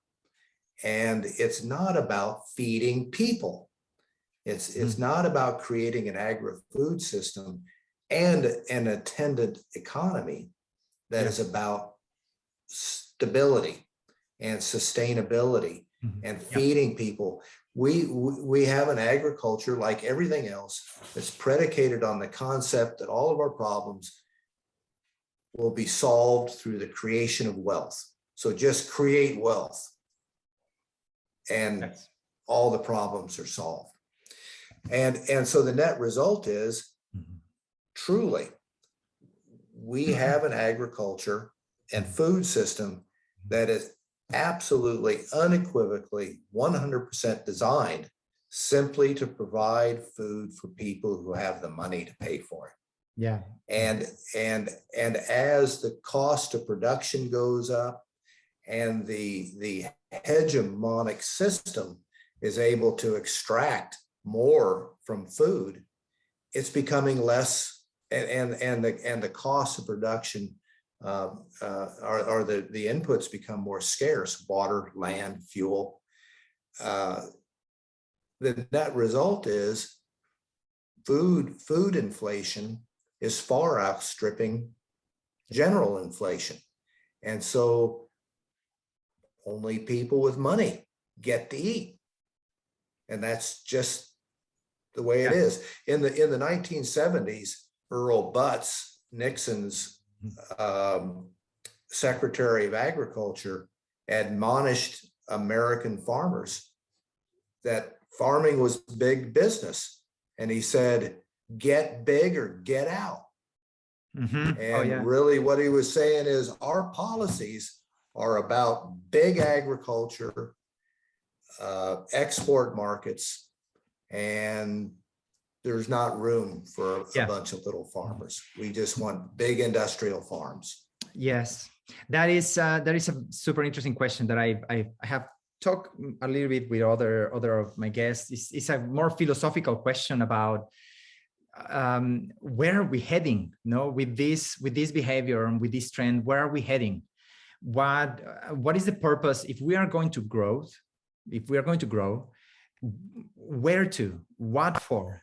And it's not about feeding people. It's not about creating an agri-food system and an attendant economy that is about stability and sustainability and feeding people. We have an agriculture, like everything else, that's predicated on the concept that all of our problems will be solved through the creation of wealth. So just create wealth, and all the problems are solved. And so the net result is, truly, we have an agriculture and food system that is absolutely, unequivocally, 100% designed simply to provide food for people who have the money to pay for it. Yeah. And as the cost of production goes up and the hegemonic system is able to extract more from food, it's becoming less, and the cost of production are the inputs become more scarce: water, land, fuel. The net result is food inflation is far outstripping general inflation. And so only people with money get to eat. And that's just the way it is. In the 1970s, Earl Butz, Nixon's Secretary of Agriculture, admonished American farmers that farming was big business. And he said, get big or get out. And really what he was saying is, our policies are about big agriculture, export markets, and there's not room for a Yeah. bunch of little farmers. We just want big industrial farms. Yes, that is a super interesting question that I have talked a little bit with other of my guests. It's a more philosophical question about where are we heading? No, with this behavior and with this trend, where are we heading? What is the purpose if we are going to grow? If we are going to grow, where to? What for?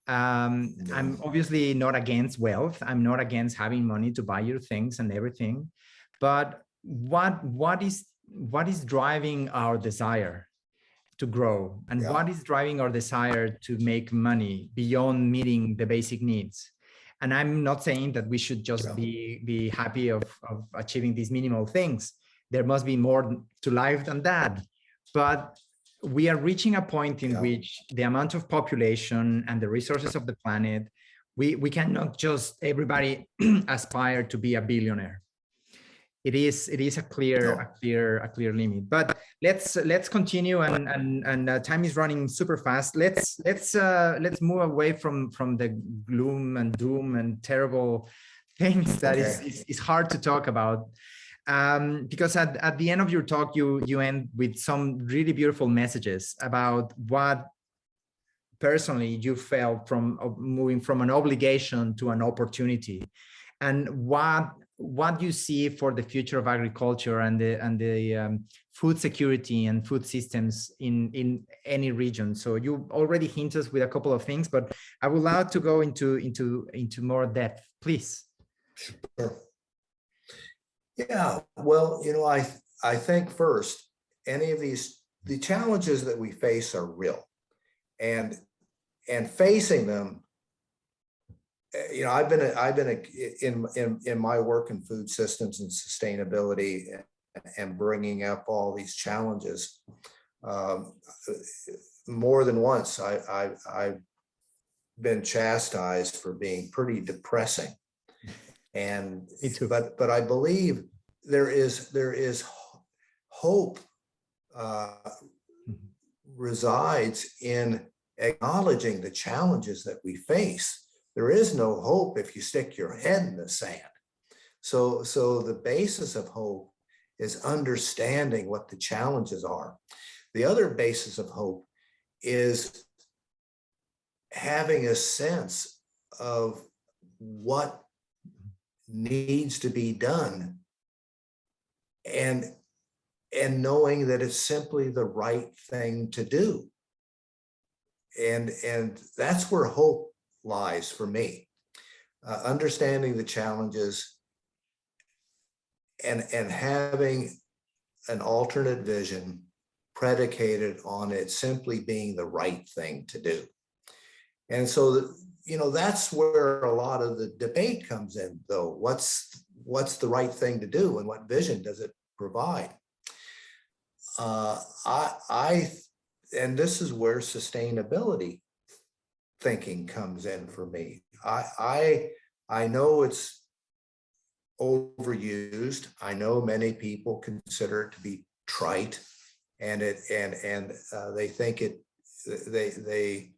I'm obviously not against wealth. I'm not against having money to buy your things and everything, but what is driving our desire to grow, and what is driving our desire to make money beyond meeting the basic needs? And I'm not saying that we should just be happy of achieving these minimal things. There must be more to life than that. But we are reaching a point in which the amount of population and the resources of the planet, we cannot just everybody aspire to be a billionaire. It is a clear limit. But let's continue, and time is running super fast. Let's move away from the gloom and doom and terrible things that is hard to talk about. Because at the end of your talk, you end with some really beautiful messages about what personally you felt from moving from an obligation to an opportunity, and what you see for the future of agriculture and the food security and food systems in any region. So you already hinted us with a couple of things, but I would love to go into more depth, please. Sure. Yeah, well, I think first, the challenges that we face are real, and facing them, I've been in my work in food systems and sustainability and bringing up all these challenges. More than once, I've been chastised for being pretty depressing. And but I believe there is hope resides in acknowledging the challenges that we face. There is no hope if you stick your head in the sand. So the basis of hope is understanding what the challenges are. The other basis of hope is having a sense of what needs to be done, and knowing that it's simply the right thing to do. And that's where hope lies for me. Understanding the challenges and having an alternate vision predicated on it simply being the right thing to do. And so that's where a lot of the debate comes in, though. What's the right thing to do, and what vision does it provide? And this is where sustainability thinking comes in for me. I know it's overused. I know many people consider it to be trite, and they think they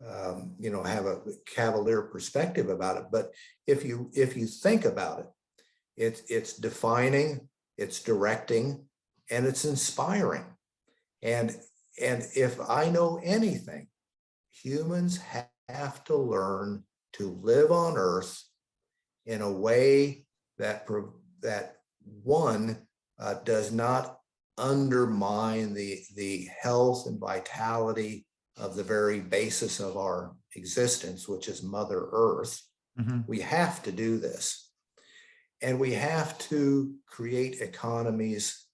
have a cavalier perspective about it. But if you think about it, it's defining, it's directing, and it's inspiring. And if I know anything, humans have to learn to live on Earth in a way that one does not undermine the health and vitality of the very basis of our existence, which is Mother Earth. Mm-hmm. We have to do this. And we have to create economies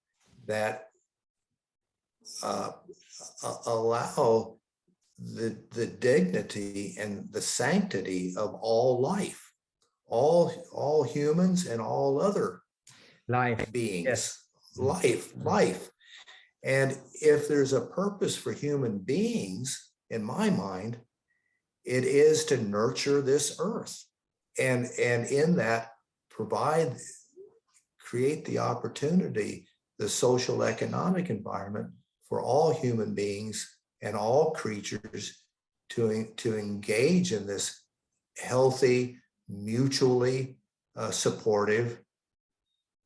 that allow the dignity and the sanctity of all life, all humans and all other beings. Yes. Life. And if there's a purpose for human beings, in my mind, it is to nurture this earth, and in that create the opportunity, the social economic environment for all human beings and all creatures to engage in this healthy, mutually supportive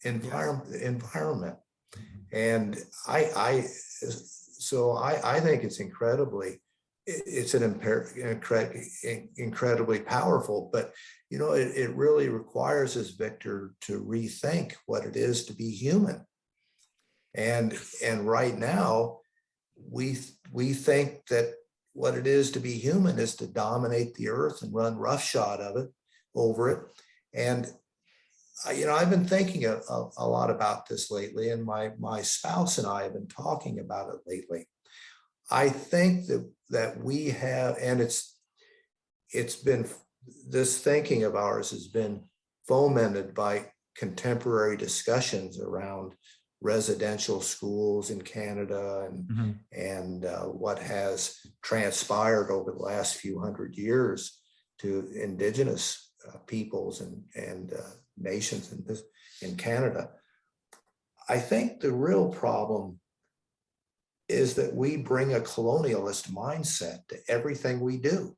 environment. And I think it's incredibly powerful, but it really requires us, Victor, to rethink what it is to be human. And right now, we think that what it is to be human is to dominate the earth and run roughshod over it. And I've been thinking a lot about this lately, and my spouse and I have been talking about it lately. I think that we have, and it's been, this thinking of ours has been fomented by contemporary discussions around residential schools in Canada and what has transpired over the last few hundred years to Indigenous peoples and nations in Canada. I think the real problem is that we bring a colonialist mindset to everything we do.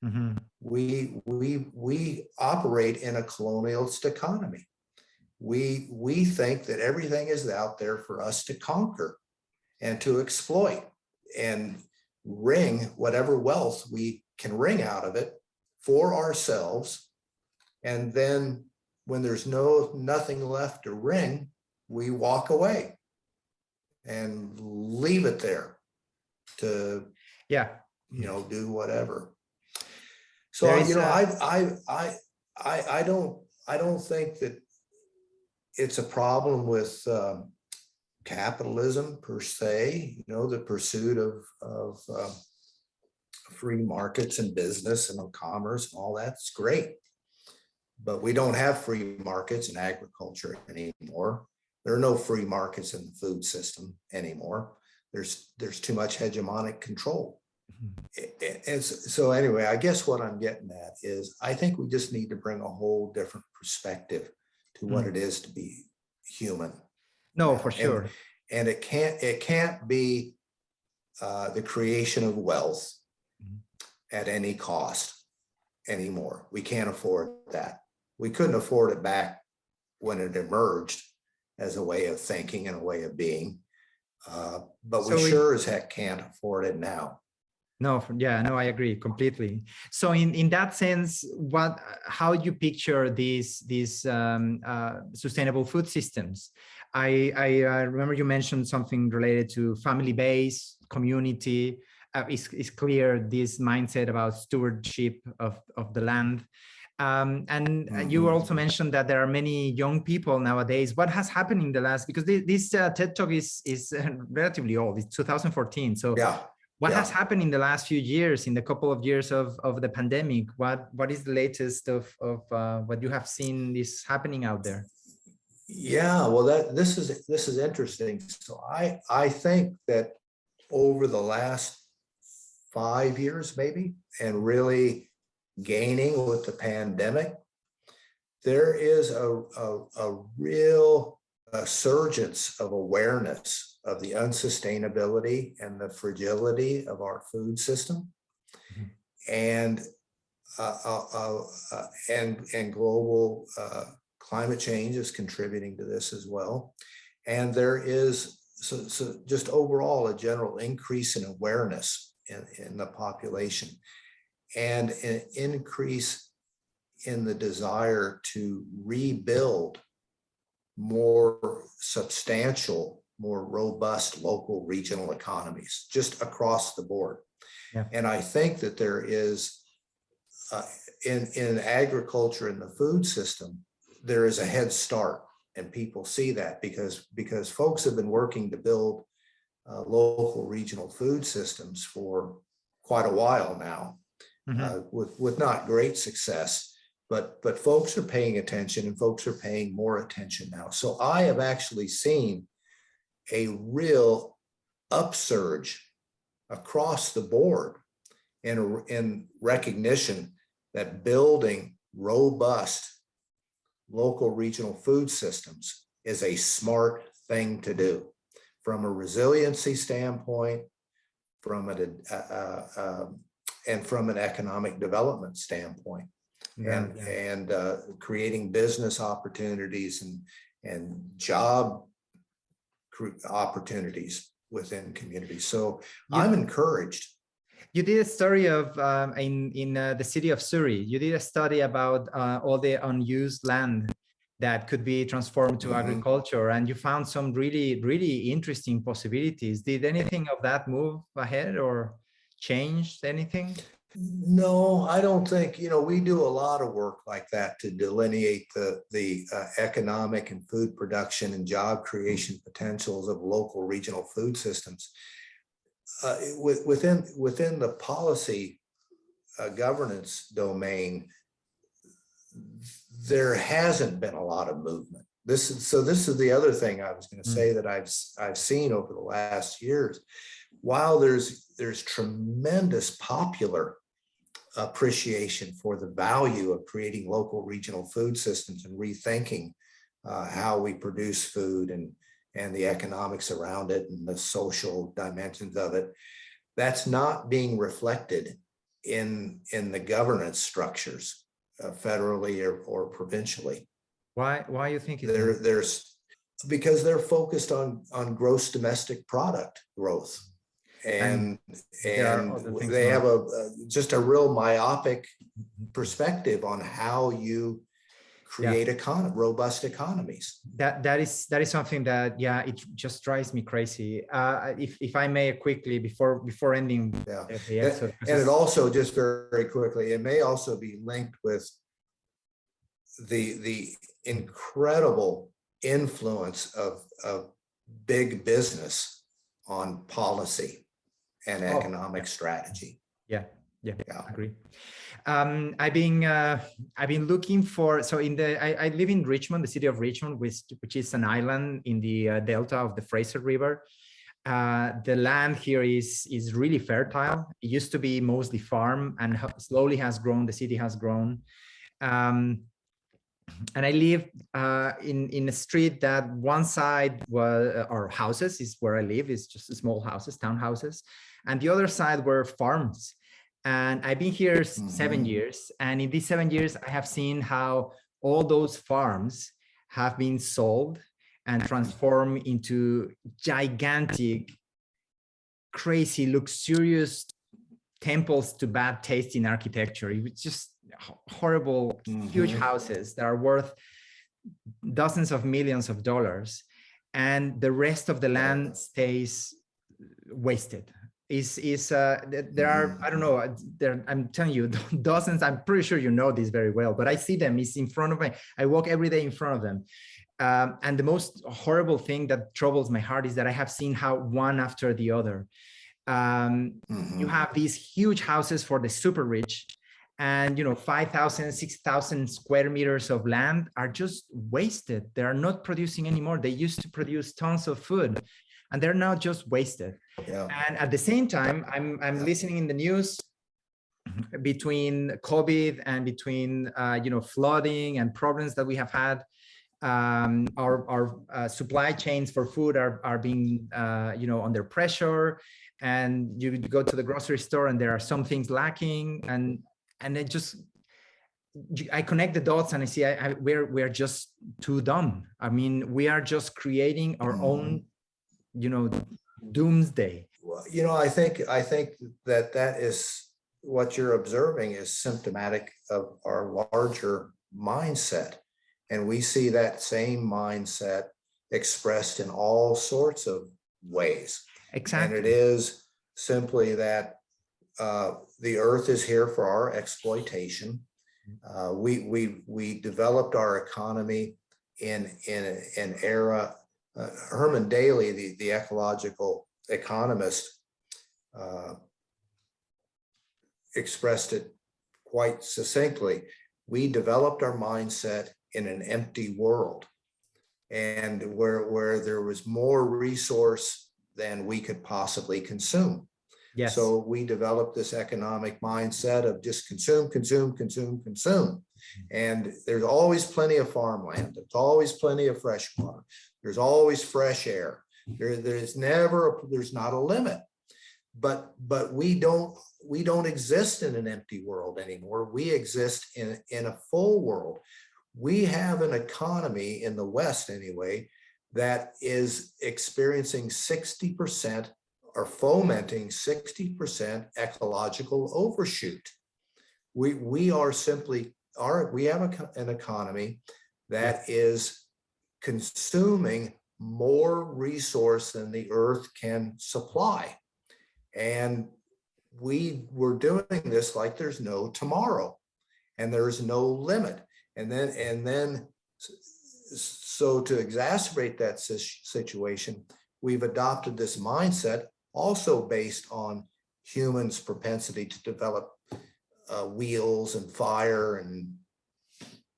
Mm-hmm. We operate in a colonialist economy. We think that everything is out there for us to conquer and to exploit and wring whatever wealth we can wring out of it for ourselves. And then when there's nothing left to wring, we walk away and leave it there to do whatever. So I don't think that it's a problem with capitalism per se. The pursuit of free markets and business and commerce and all that's great, but we don't have free markets in agriculture anymore. There are no free markets in the food system anymore. There's too much hegemonic control. And so anyway, I guess what I'm getting at is I think we just need to bring a whole different perspective to what it is to be human. No, for sure. And it can't be the creation of wealth at any cost anymore. We can't afford that. We couldn't afford it back when it emerged as a way of thinking and a way of being. But we sure as heck can't afford it now. No, I agree completely. So in that sense, how you picture these sustainable food systems? I remember you mentioned something related to family-based community. It's clear this mindset about stewardship of the land. And you also mentioned that there are many young people nowadays. What has happened in the last, because this TED Talk is relatively old, it's 2014. So what has happened in the last few years, in the couple of years of the pandemic? What is the latest of what you have seen is happening out there? Yeah, well, this is interesting. So I think that over the last 5 years, maybe, and really gaining with the pandemic, there is a real surgence of awareness of the unsustainability and the fragility of our food system, and global climate change is contributing to this as well. And there is so just overall a general increase in awareness in the population, and an increase in the desire to rebuild more substantial, more robust local regional economies just across the board. And I think that there is in agriculture and the food system, there is a head start, and people see that because folks have been working to build local regional food systems for quite a while now, with not great success, but folks are paying attention, and folks are paying more attention now. So I have actually seen a real upsurge across the board in recognition that building robust local regional food systems is a smart thing to do from a resiliency standpoint, from an and from an economic development standpoint, and creating business opportunities and job opportunities within communities. So I'm encouraged. You did a story of in the city of Surrey. You did a study about all the unused land that could be transformed to agriculture, and you found some really, really interesting possibilities. Did anything of that move ahead or changed anything? No, I don't think, we do a lot of work like that to delineate the economic and food production and job creation potentials of local regional food systems. Within the policy governance domain, there hasn't been a lot of movement. This is the other thing I was going to say that I've seen over the last years. While there's tremendous popular appreciation for the value of creating local regional food systems and rethinking how we produce food and the economics around it and the social dimensions of it, that's not being reflected in the governance structures, federally or provincially. Why you think there's because they're focused on gross domestic product growth, and they have just a real myopic perspective on how you create robust economies. That is something that it just drives me crazy. If I may quickly before ending the episode, and it also, just very quickly, it may also be linked with the incredible influence of big business on policy and economic strategy. Yeah, I agree. I've been looking for, so I live in Richmond, the city of Richmond, which is an island in the delta of the Fraser River. The land here is really fertile. It used to be mostly farm, and slowly has grown. The city has grown. And I live in a street that one side was, or houses is where I live, is just small houses, townhouses, and the other side were farms. And I've been here 7 years, and in these 7 years, I have seen how all those farms have been sold and transformed into gigantic, crazy, luxurious temples to bad taste in architecture. It was just horrible, huge houses that are worth dozens of millions of dollars, and the rest of the land stays wasted. There are, I don't know, I'm telling you, dozens. I'm pretty sure you know this very well, but I see them. It's in front of me. I walk every day in front of them. And the most horrible thing that troubles my heart is that I have seen how one after the other, you have these huge houses for the super rich, and 5,000, 6,000 square meters of land are just wasted. They are not producing anymore. They used to produce tons of food, and they're now just wasted. And at the same time, I'm listening in the news between COVID and between flooding and problems that we have had. Our supply chains for food are being under pressure, and you go to the grocery store and there are some things lacking, and I connect the dots and I see we're just too dumb. I mean, we are just creating our own doomsday. Well, I think that is what you're observing is symptomatic of our larger mindset. And we see that same mindset expressed in all sorts of ways. Exactly. And it is simply that the earth is here for our exploitation. We developed our economy in an era. Herman Daly, the ecological economist, expressed it quite succinctly. We developed our mindset in an empty world, and where there was more resource than we could possibly consume. Yes. So we developed this economic mindset of just consume. And there's always plenty of farmland. There's always plenty of fresh water. There's always fresh air. There's not a limit. but we don't exist in an empty world anymore. We exist in a full world. We have an economy in the West anyway that is experiencing 60% or fomenting 60% ecological overshoot. We are simply we have an economy that is consuming more resource than the earth can supply. And we're doing this like there's no tomorrow and there's no limit. And then so to exacerbate that situation, we've adopted this mindset also based on humans' propensity to develop wheels and fire and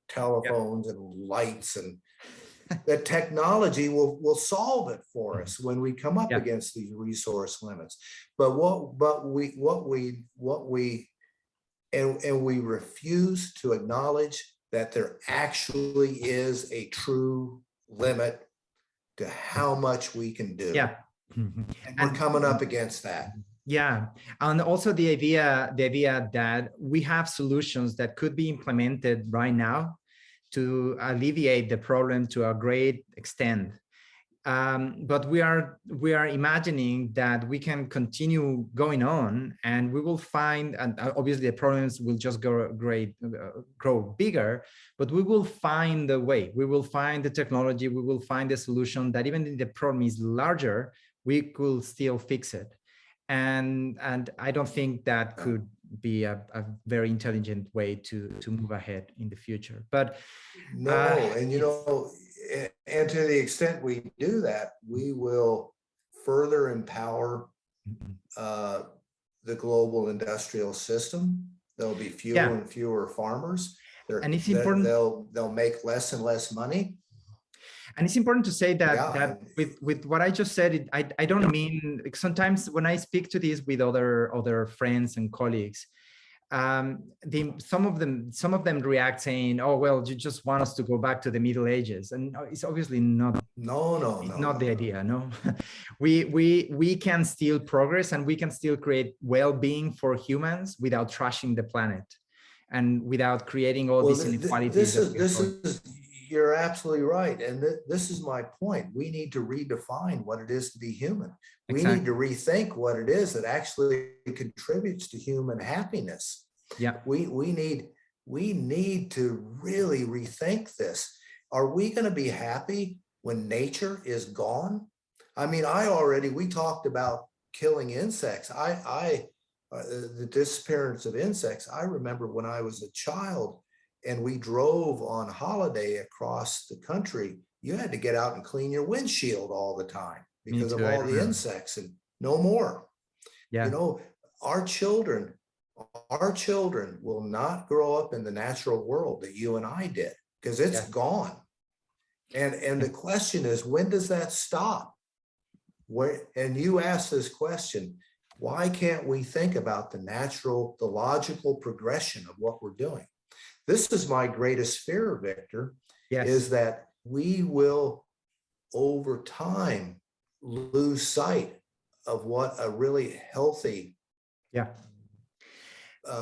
telephones and lights, and that technology will solve it for us when we come up against these resource limits. But we refuse to acknowledge that there actually is a true limit to how much we can do. Yeah. And we're coming up against that. Yeah, and also the idea that we have solutions that could be implemented right now to alleviate the problem to a great extent. But we are imagining that we can continue going on, and we will find, and obviously the problems will just grow bigger, but we will find the way. We will find the technology. We will find the solution that even if the problem is larger, we could still fix it. And I don't think that could be a very intelligent way to move ahead in the future. But no, and you know, and to the extent we do that, we will further empower the global industrial system. There'll be fewer and fewer farmers. And it's important. They'll make less and less money. And it's important to say that with what I just said, I don't mean, sometimes when I speak to this with other friends and colleagues, some of them react saying, "Oh, well, you just want us to go back to the Middle Ages," and it's obviously not. Not the idea. No, we can still progress, and we can still create well-being for humans without trashing the planet, and without creating all these inequalities. You're absolutely right. And this is my point. We need to redefine what it is to be human. We need to rethink what it is that actually contributes to human happiness. Yeah. We need to really rethink this. Are we going to be happy when nature is gone? I mean, we talked about killing insects. The disappearance of insects. I remember when I was a child, and we drove on holiday across the country, you had to get out and clean your windshield all the time because of all the insects, and no more. Yeah. You know, our children will not grow up in the natural world that you and I did, because it's gone. And the question is, when does that stop? And you asked this question, why can't we think about the logical progression of what we're doing? This is my greatest fear, Victor, is that we will, over time, lose sight of what a really healthy,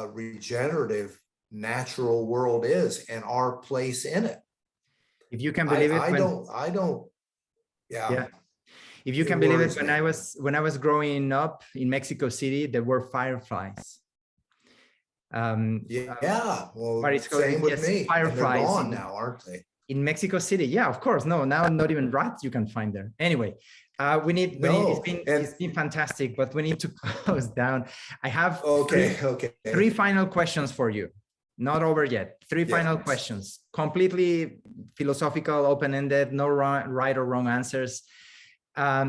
regenerative, natural world is, and our place in it. If you can believe it, I don't. If you can believe it, when I was growing up in Mexico City, there were fireflies. Well, same with me. Fireflies. They're gone now, aren't they? In Mexico City, yeah, of course. No, now not even rats you can find there. Anyway, it's been fantastic, but we need to close down. I have three final questions for you. Not over yet. Three final questions, completely philosophical, open-ended, no right or wrong answers.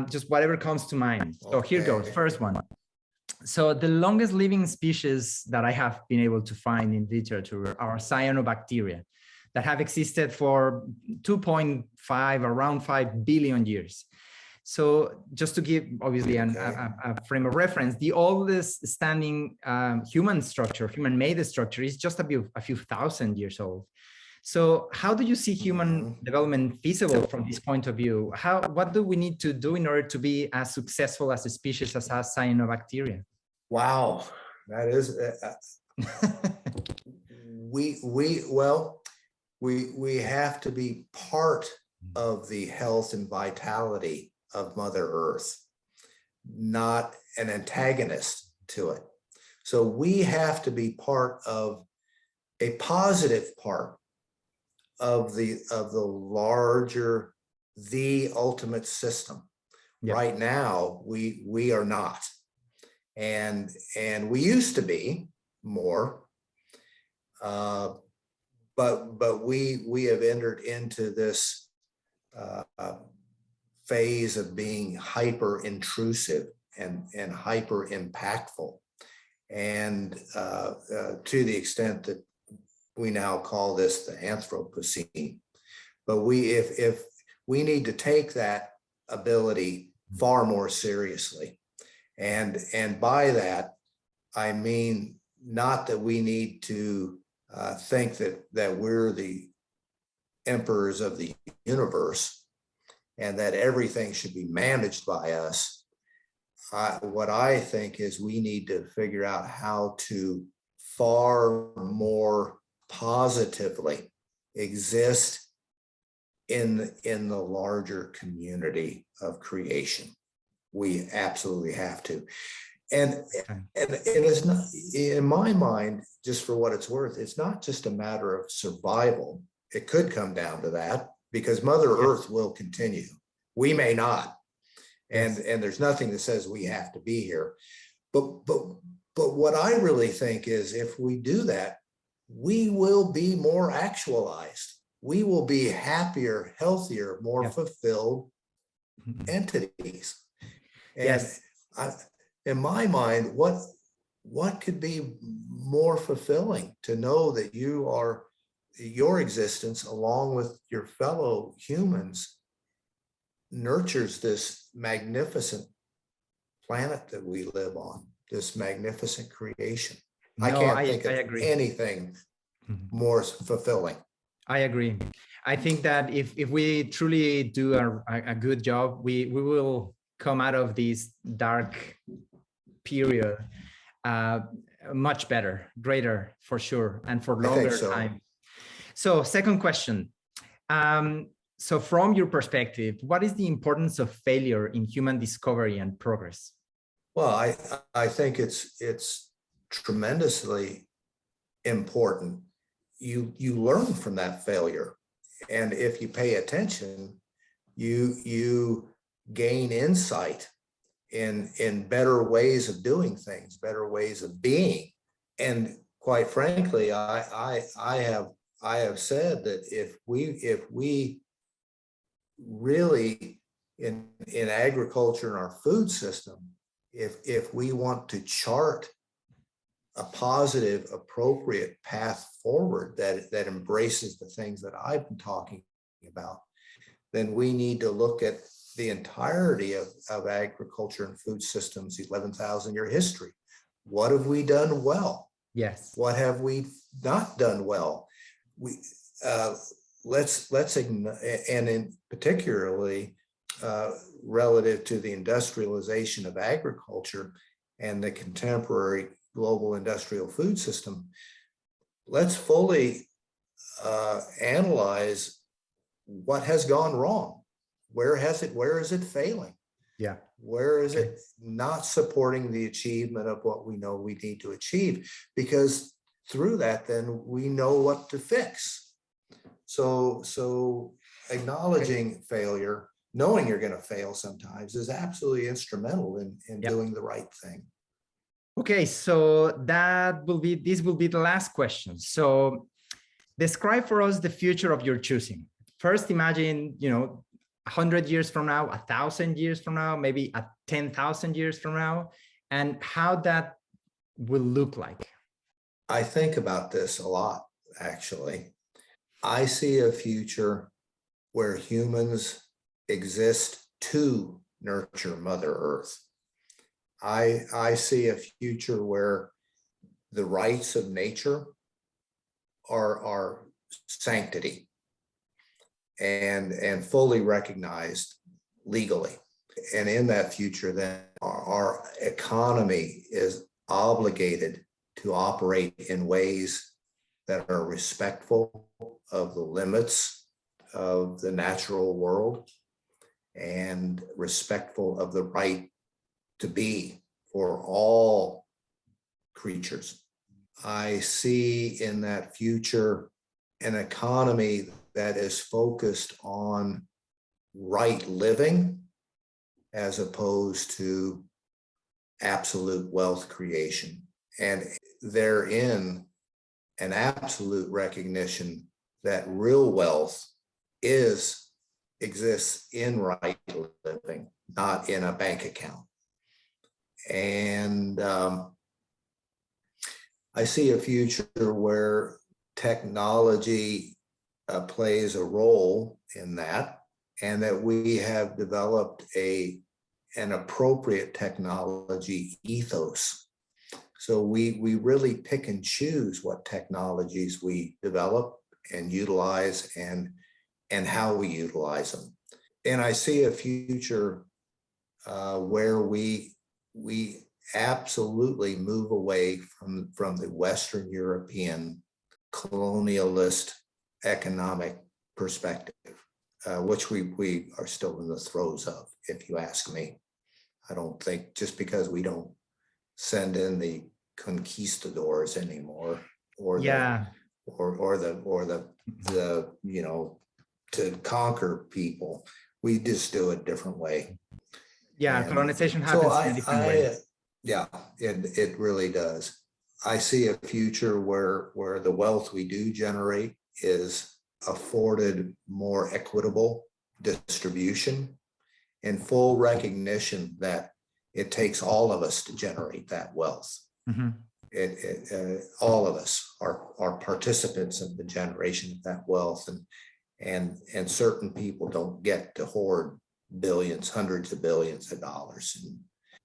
Just whatever comes to mind. So here goes. First one. So the longest living species that I have been able to find in literature are cyanobacteria that have existed for 2.5, around 5 billion years. So just to give obviously a frame of reference, the oldest standing human-made structure is just a few thousand years old. So how do you see human Mhm. development feasible from this point of view? What do we need to do in order to be as successful as a species as us cyanobacteria? Wow, that is, well, we have to be part of the health and vitality of Mother Earth, not an antagonist to it. So we have to be part of a positive part of the larger, the ultimate system. Yeah. Right now, we are not, and we used to be more, but we have entered into this phase of being hyper intrusive and hyper impactful, and to the extent that we now call this the Anthropocene. But if we need to take that ability far more seriously, and by that I mean not that we need to think that we're the emperors of the universe and that everything should be managed by us. What I think is we need to figure out how to far more positively exist in the larger community of creation. We absolutely have to. And it's not, in my mind, just for what it's worth, it's not just a matter of survival. It could come down to that, because Mother Earth will continue. We may not. And there's nothing that says we have to be here. But what I really think is, if we do that, we will be more actualized. We will be happier, healthier, more fulfilled entities. And in my mind, what could be more fulfilling to know that your existence, along with your fellow humans, nurtures this magnificent planet that we live on, this magnificent creation. I can't think of anything more fulfilling. I agree. I think that if we truly do a good job, we will come out of this dark period much better, greater for sure, and for longer time. So second question. So from your perspective, what is the importance of failure in human discovery and progress? Well, I think it's tremendously important. You learn from that failure, and if you pay attention, you gain insight in better ways of doing things, better ways of being. And quite frankly, I have said that if we really in agriculture and our food system, if we want to chart a positive, appropriate path forward that embraces the things that I've been talking about, then we need to look at the entirety of agriculture and food systems, 11,000-year history. What have we done well? Yes. What have we not done well? Let's and in particularly relative to the industrialization of agriculture and the contemporary global industrial food system, let's fully analyze what has gone wrong. Where is it failing? Yeah. Where is it not supporting the achievement of what we know we need to achieve? Because through that, then we know what to fix. So acknowledging failure, knowing you're going to fail sometimes, is absolutely instrumental in doing the right thing. Okay, so this will be the last question. So describe for us the future of your choosing. First, imagine, 100 years from now, 1,000 years from now, maybe 10,000 years from now, and how that will look like. I think about this a lot, actually. I see a future where humans exist to nurture Mother Earth. I see a future where the rights of nature are sanctity and fully recognized legally. And in that future, then our economy is obligated to operate in ways that are respectful of the limits of the natural world and respectful of the right to be for all creatures. I see in that future an economy that is focused on right living as opposed to absolute wealth creation. And therein, an absolute recognition that real wealth exists in right living, not in a bank account. And I see a future where technology plays a role in that, and that we have developed an appropriate technology ethos. So we really pick and choose what technologies we develop and utilize and how we utilize them. And I see a future where we absolutely move away from the Western European colonialist economic perspective, which we are still in the throes of, if you ask me. I don't think just because we don't send in the conquistadors anymore, or the you know, to conquer people, we just do it a different way. Yeah, And colonization happens in a different way. Yeah, it really does. I see a future where the wealth we do generate is afforded more equitable distribution and full recognition that it takes all of us to generate that wealth. Mm-hmm. All of us are participants in the generation of that wealth, and certain people don't get to hoard billions, hundreds of billions of dollars.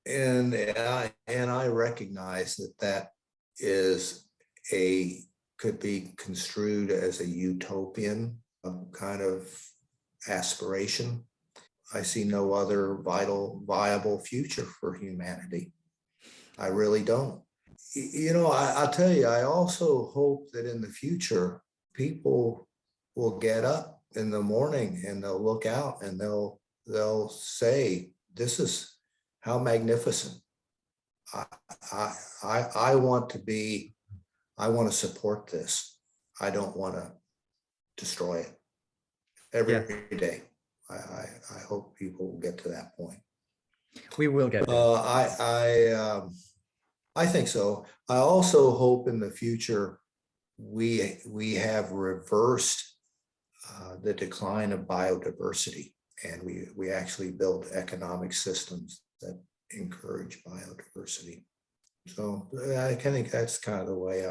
And I recognize that is could be construed as a utopian kind of aspiration. I see no other viable future for humanity. I really don't. You know, I'll tell you, I also hope that in the future, people will get up in the morning and they'll look out and they'll say, this is how magnificent. I want to support this. I don't want to destroy it. Every day. I hope people will get to that point. We will get there. I think so. I also hope in the future we have reversed the decline of biodiversity, and we actually build economic systems that encourage biodiversity. So I think that's kind of the way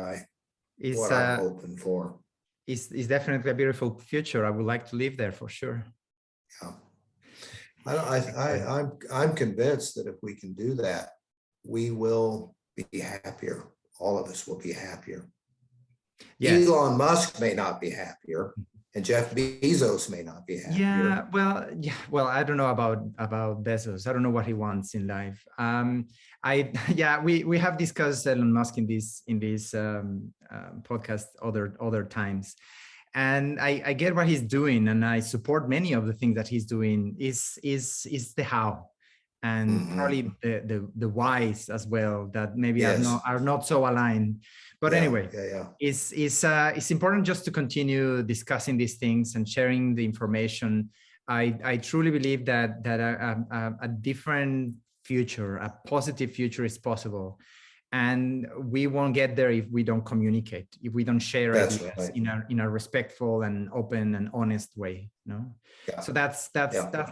what I'm hoping for. It's definitely a beautiful future. I would like to live there for sure. Yeah, I'm convinced that if we can do that, we will be happier. All of us will be happier. Yes. Elon Musk may not be happier, and Jeff Bezos may not be happier. Well, I don't know about Bezos. I don't know what he wants in life. We have discussed Elon Musk in this podcast other times, and I get what he's doing, and I support many of the things that he's doing. Is the how, and probably the whys as well, that maybe are not so aligned. But anyway, it's important just to continue discussing these things and sharing the information. I truly believe that a different future, a positive future, is possible, and we won't get there if we don't communicate, if we don't share ideas in a respectful and open and honest way. So that's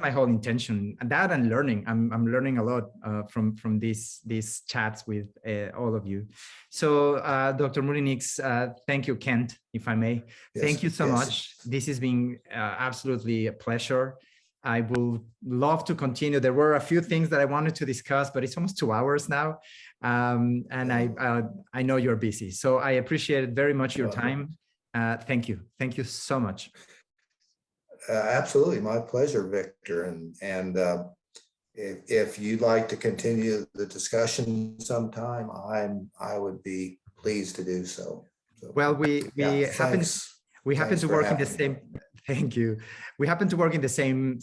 my whole intention, and and learning. I'm learning a lot from these chats with all of you. So Dr. Mullinix, thank you, Kent, if I may. Thank you so much. This has been absolutely a pleasure. I will love to continue. There were a few things that I wanted to discuss, but it's almost 2 hours now. And I know you're busy. So I appreciate very much your time. Thank you. Thank you so much. Absolutely, my pleasure, Victor. And if you'd like to continue the discussion sometime, I would be pleased to do so. Well, we happen Thanks to for work in the having same. me. Thank you. We happen to work in the same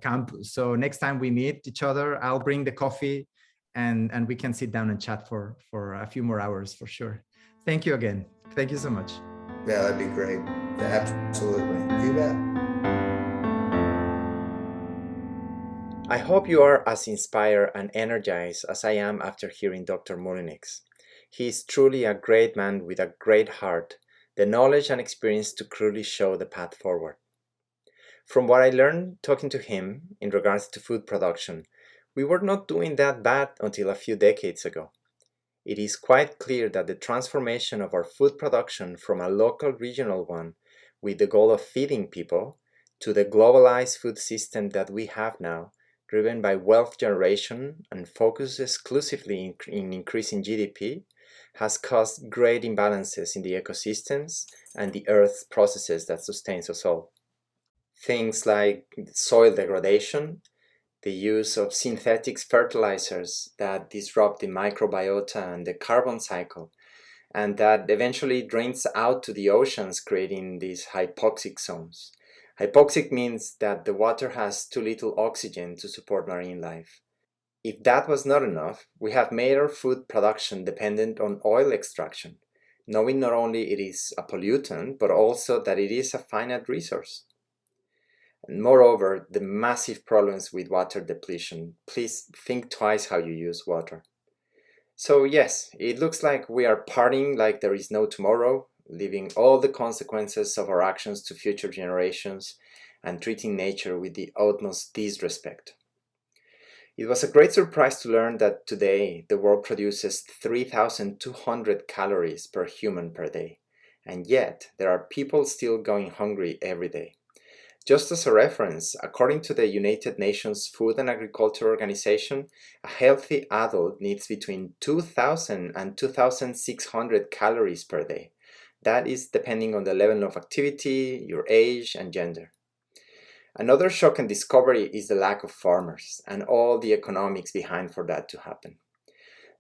campus. So next time we meet each other, I'll bring the coffee, and we can sit down and chat for a few more hours for sure. Thank you again. Thank you so much. Yeah, that'd be great. Absolutely. You bet. I hope you are as inspired and energized as I am after hearing Dr. Mullinix. He is truly a great man with a great heart, the knowledge and experience to clearly show the path forward. From what I learned talking to him in regards to food production, we were not doing that bad until a few decades ago. It is quite clear that the transformation of our food production from a local regional one with the goal of feeding people to the globalized food system that we have now, driven by wealth generation and focused exclusively in increasing GDP, has caused great imbalances in the ecosystems and the earth's processes that sustains us all. Things like soil degradation, the use of synthetic fertilizers that disrupt the microbiota and the carbon cycle, and that eventually drains out to the oceans, creating these hypoxic zones. Hypoxic means that the water has too little oxygen to support marine life. If that was not enough, we have made our food production dependent on oil extraction, knowing not only it is a pollutant, but also that it is a finite resource. And moreover, the massive problems with water depletion. Please think twice how you use water. So yes, it looks like we are partying like there is no tomorrow, leaving all the consequences of our actions to future generations and treating nature with the utmost disrespect. It was a great surprise to learn that today the world produces 3,200 calories per human per day, and yet there are people still going hungry every day. Just as a reference, according to the United Nations Food and Agriculture Organization, a healthy adult needs between 2,000 and 2,600 calories per day. That is depending on the level of activity, your age, and gender. Another shocking discovery is the lack of farmers and all the economics behind for that to happen.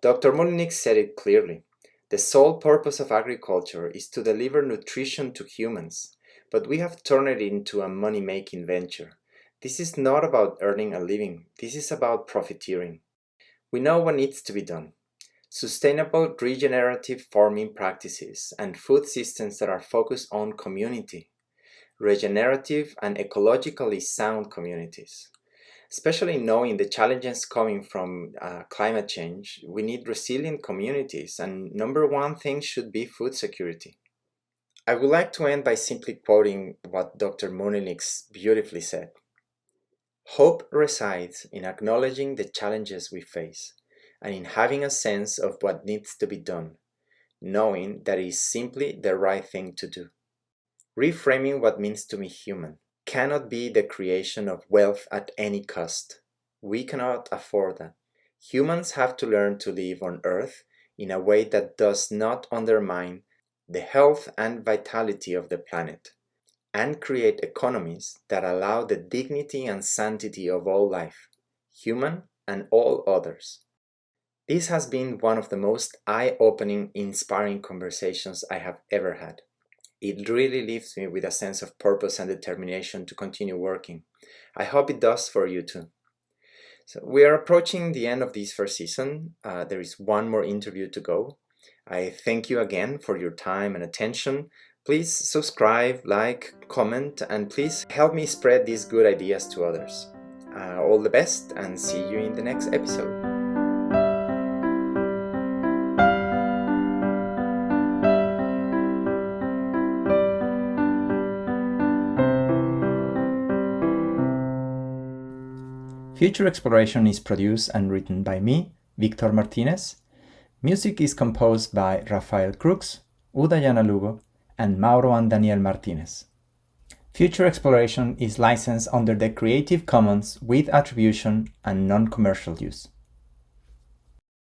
Dr. Mullinix said it clearly. The sole purpose of agriculture is to deliver nutrition to humans, but we have turned it into a money-making venture. This is not about earning a living. This is about profiteering. We know what needs to be done. Sustainable regenerative farming practices and food systems that are focused on community. Regenerative and ecologically sound communities. Especially knowing the challenges coming from climate change, we need resilient communities, and number one thing should be food security. I would like to end by simply quoting what Dr. Mullinix beautifully said. Hope resides in acknowledging the challenges we face and in having a sense of what needs to be done, knowing that it is simply the right thing to do. Reframing what means to be human cannot be the creation of wealth at any cost. We cannot afford that. Humans have to learn to live on Earth in a way that does not undermine the health and vitality of the planet, and create economies that allow the dignity and sanctity of all life, human and all others. This has been one of the most eye-opening, inspiring conversations I have ever had. It really leaves me with a sense of purpose and determination to continue working. I hope it does for you too. So we are approaching the end of this first season. There is one more interview to go. I thank you again for your time and attention. Please subscribe, like, comment, and please help me spread these good ideas to others. All the best, and see you in the next episode. Future Exploration is produced and written by me, Victor Martinez. Music is composed by Rafael Crux, Udayana Lugo, and Mauro and Daniel Martinez. Future Exploration is licensed under the Creative Commons with attribution and non-commercial use.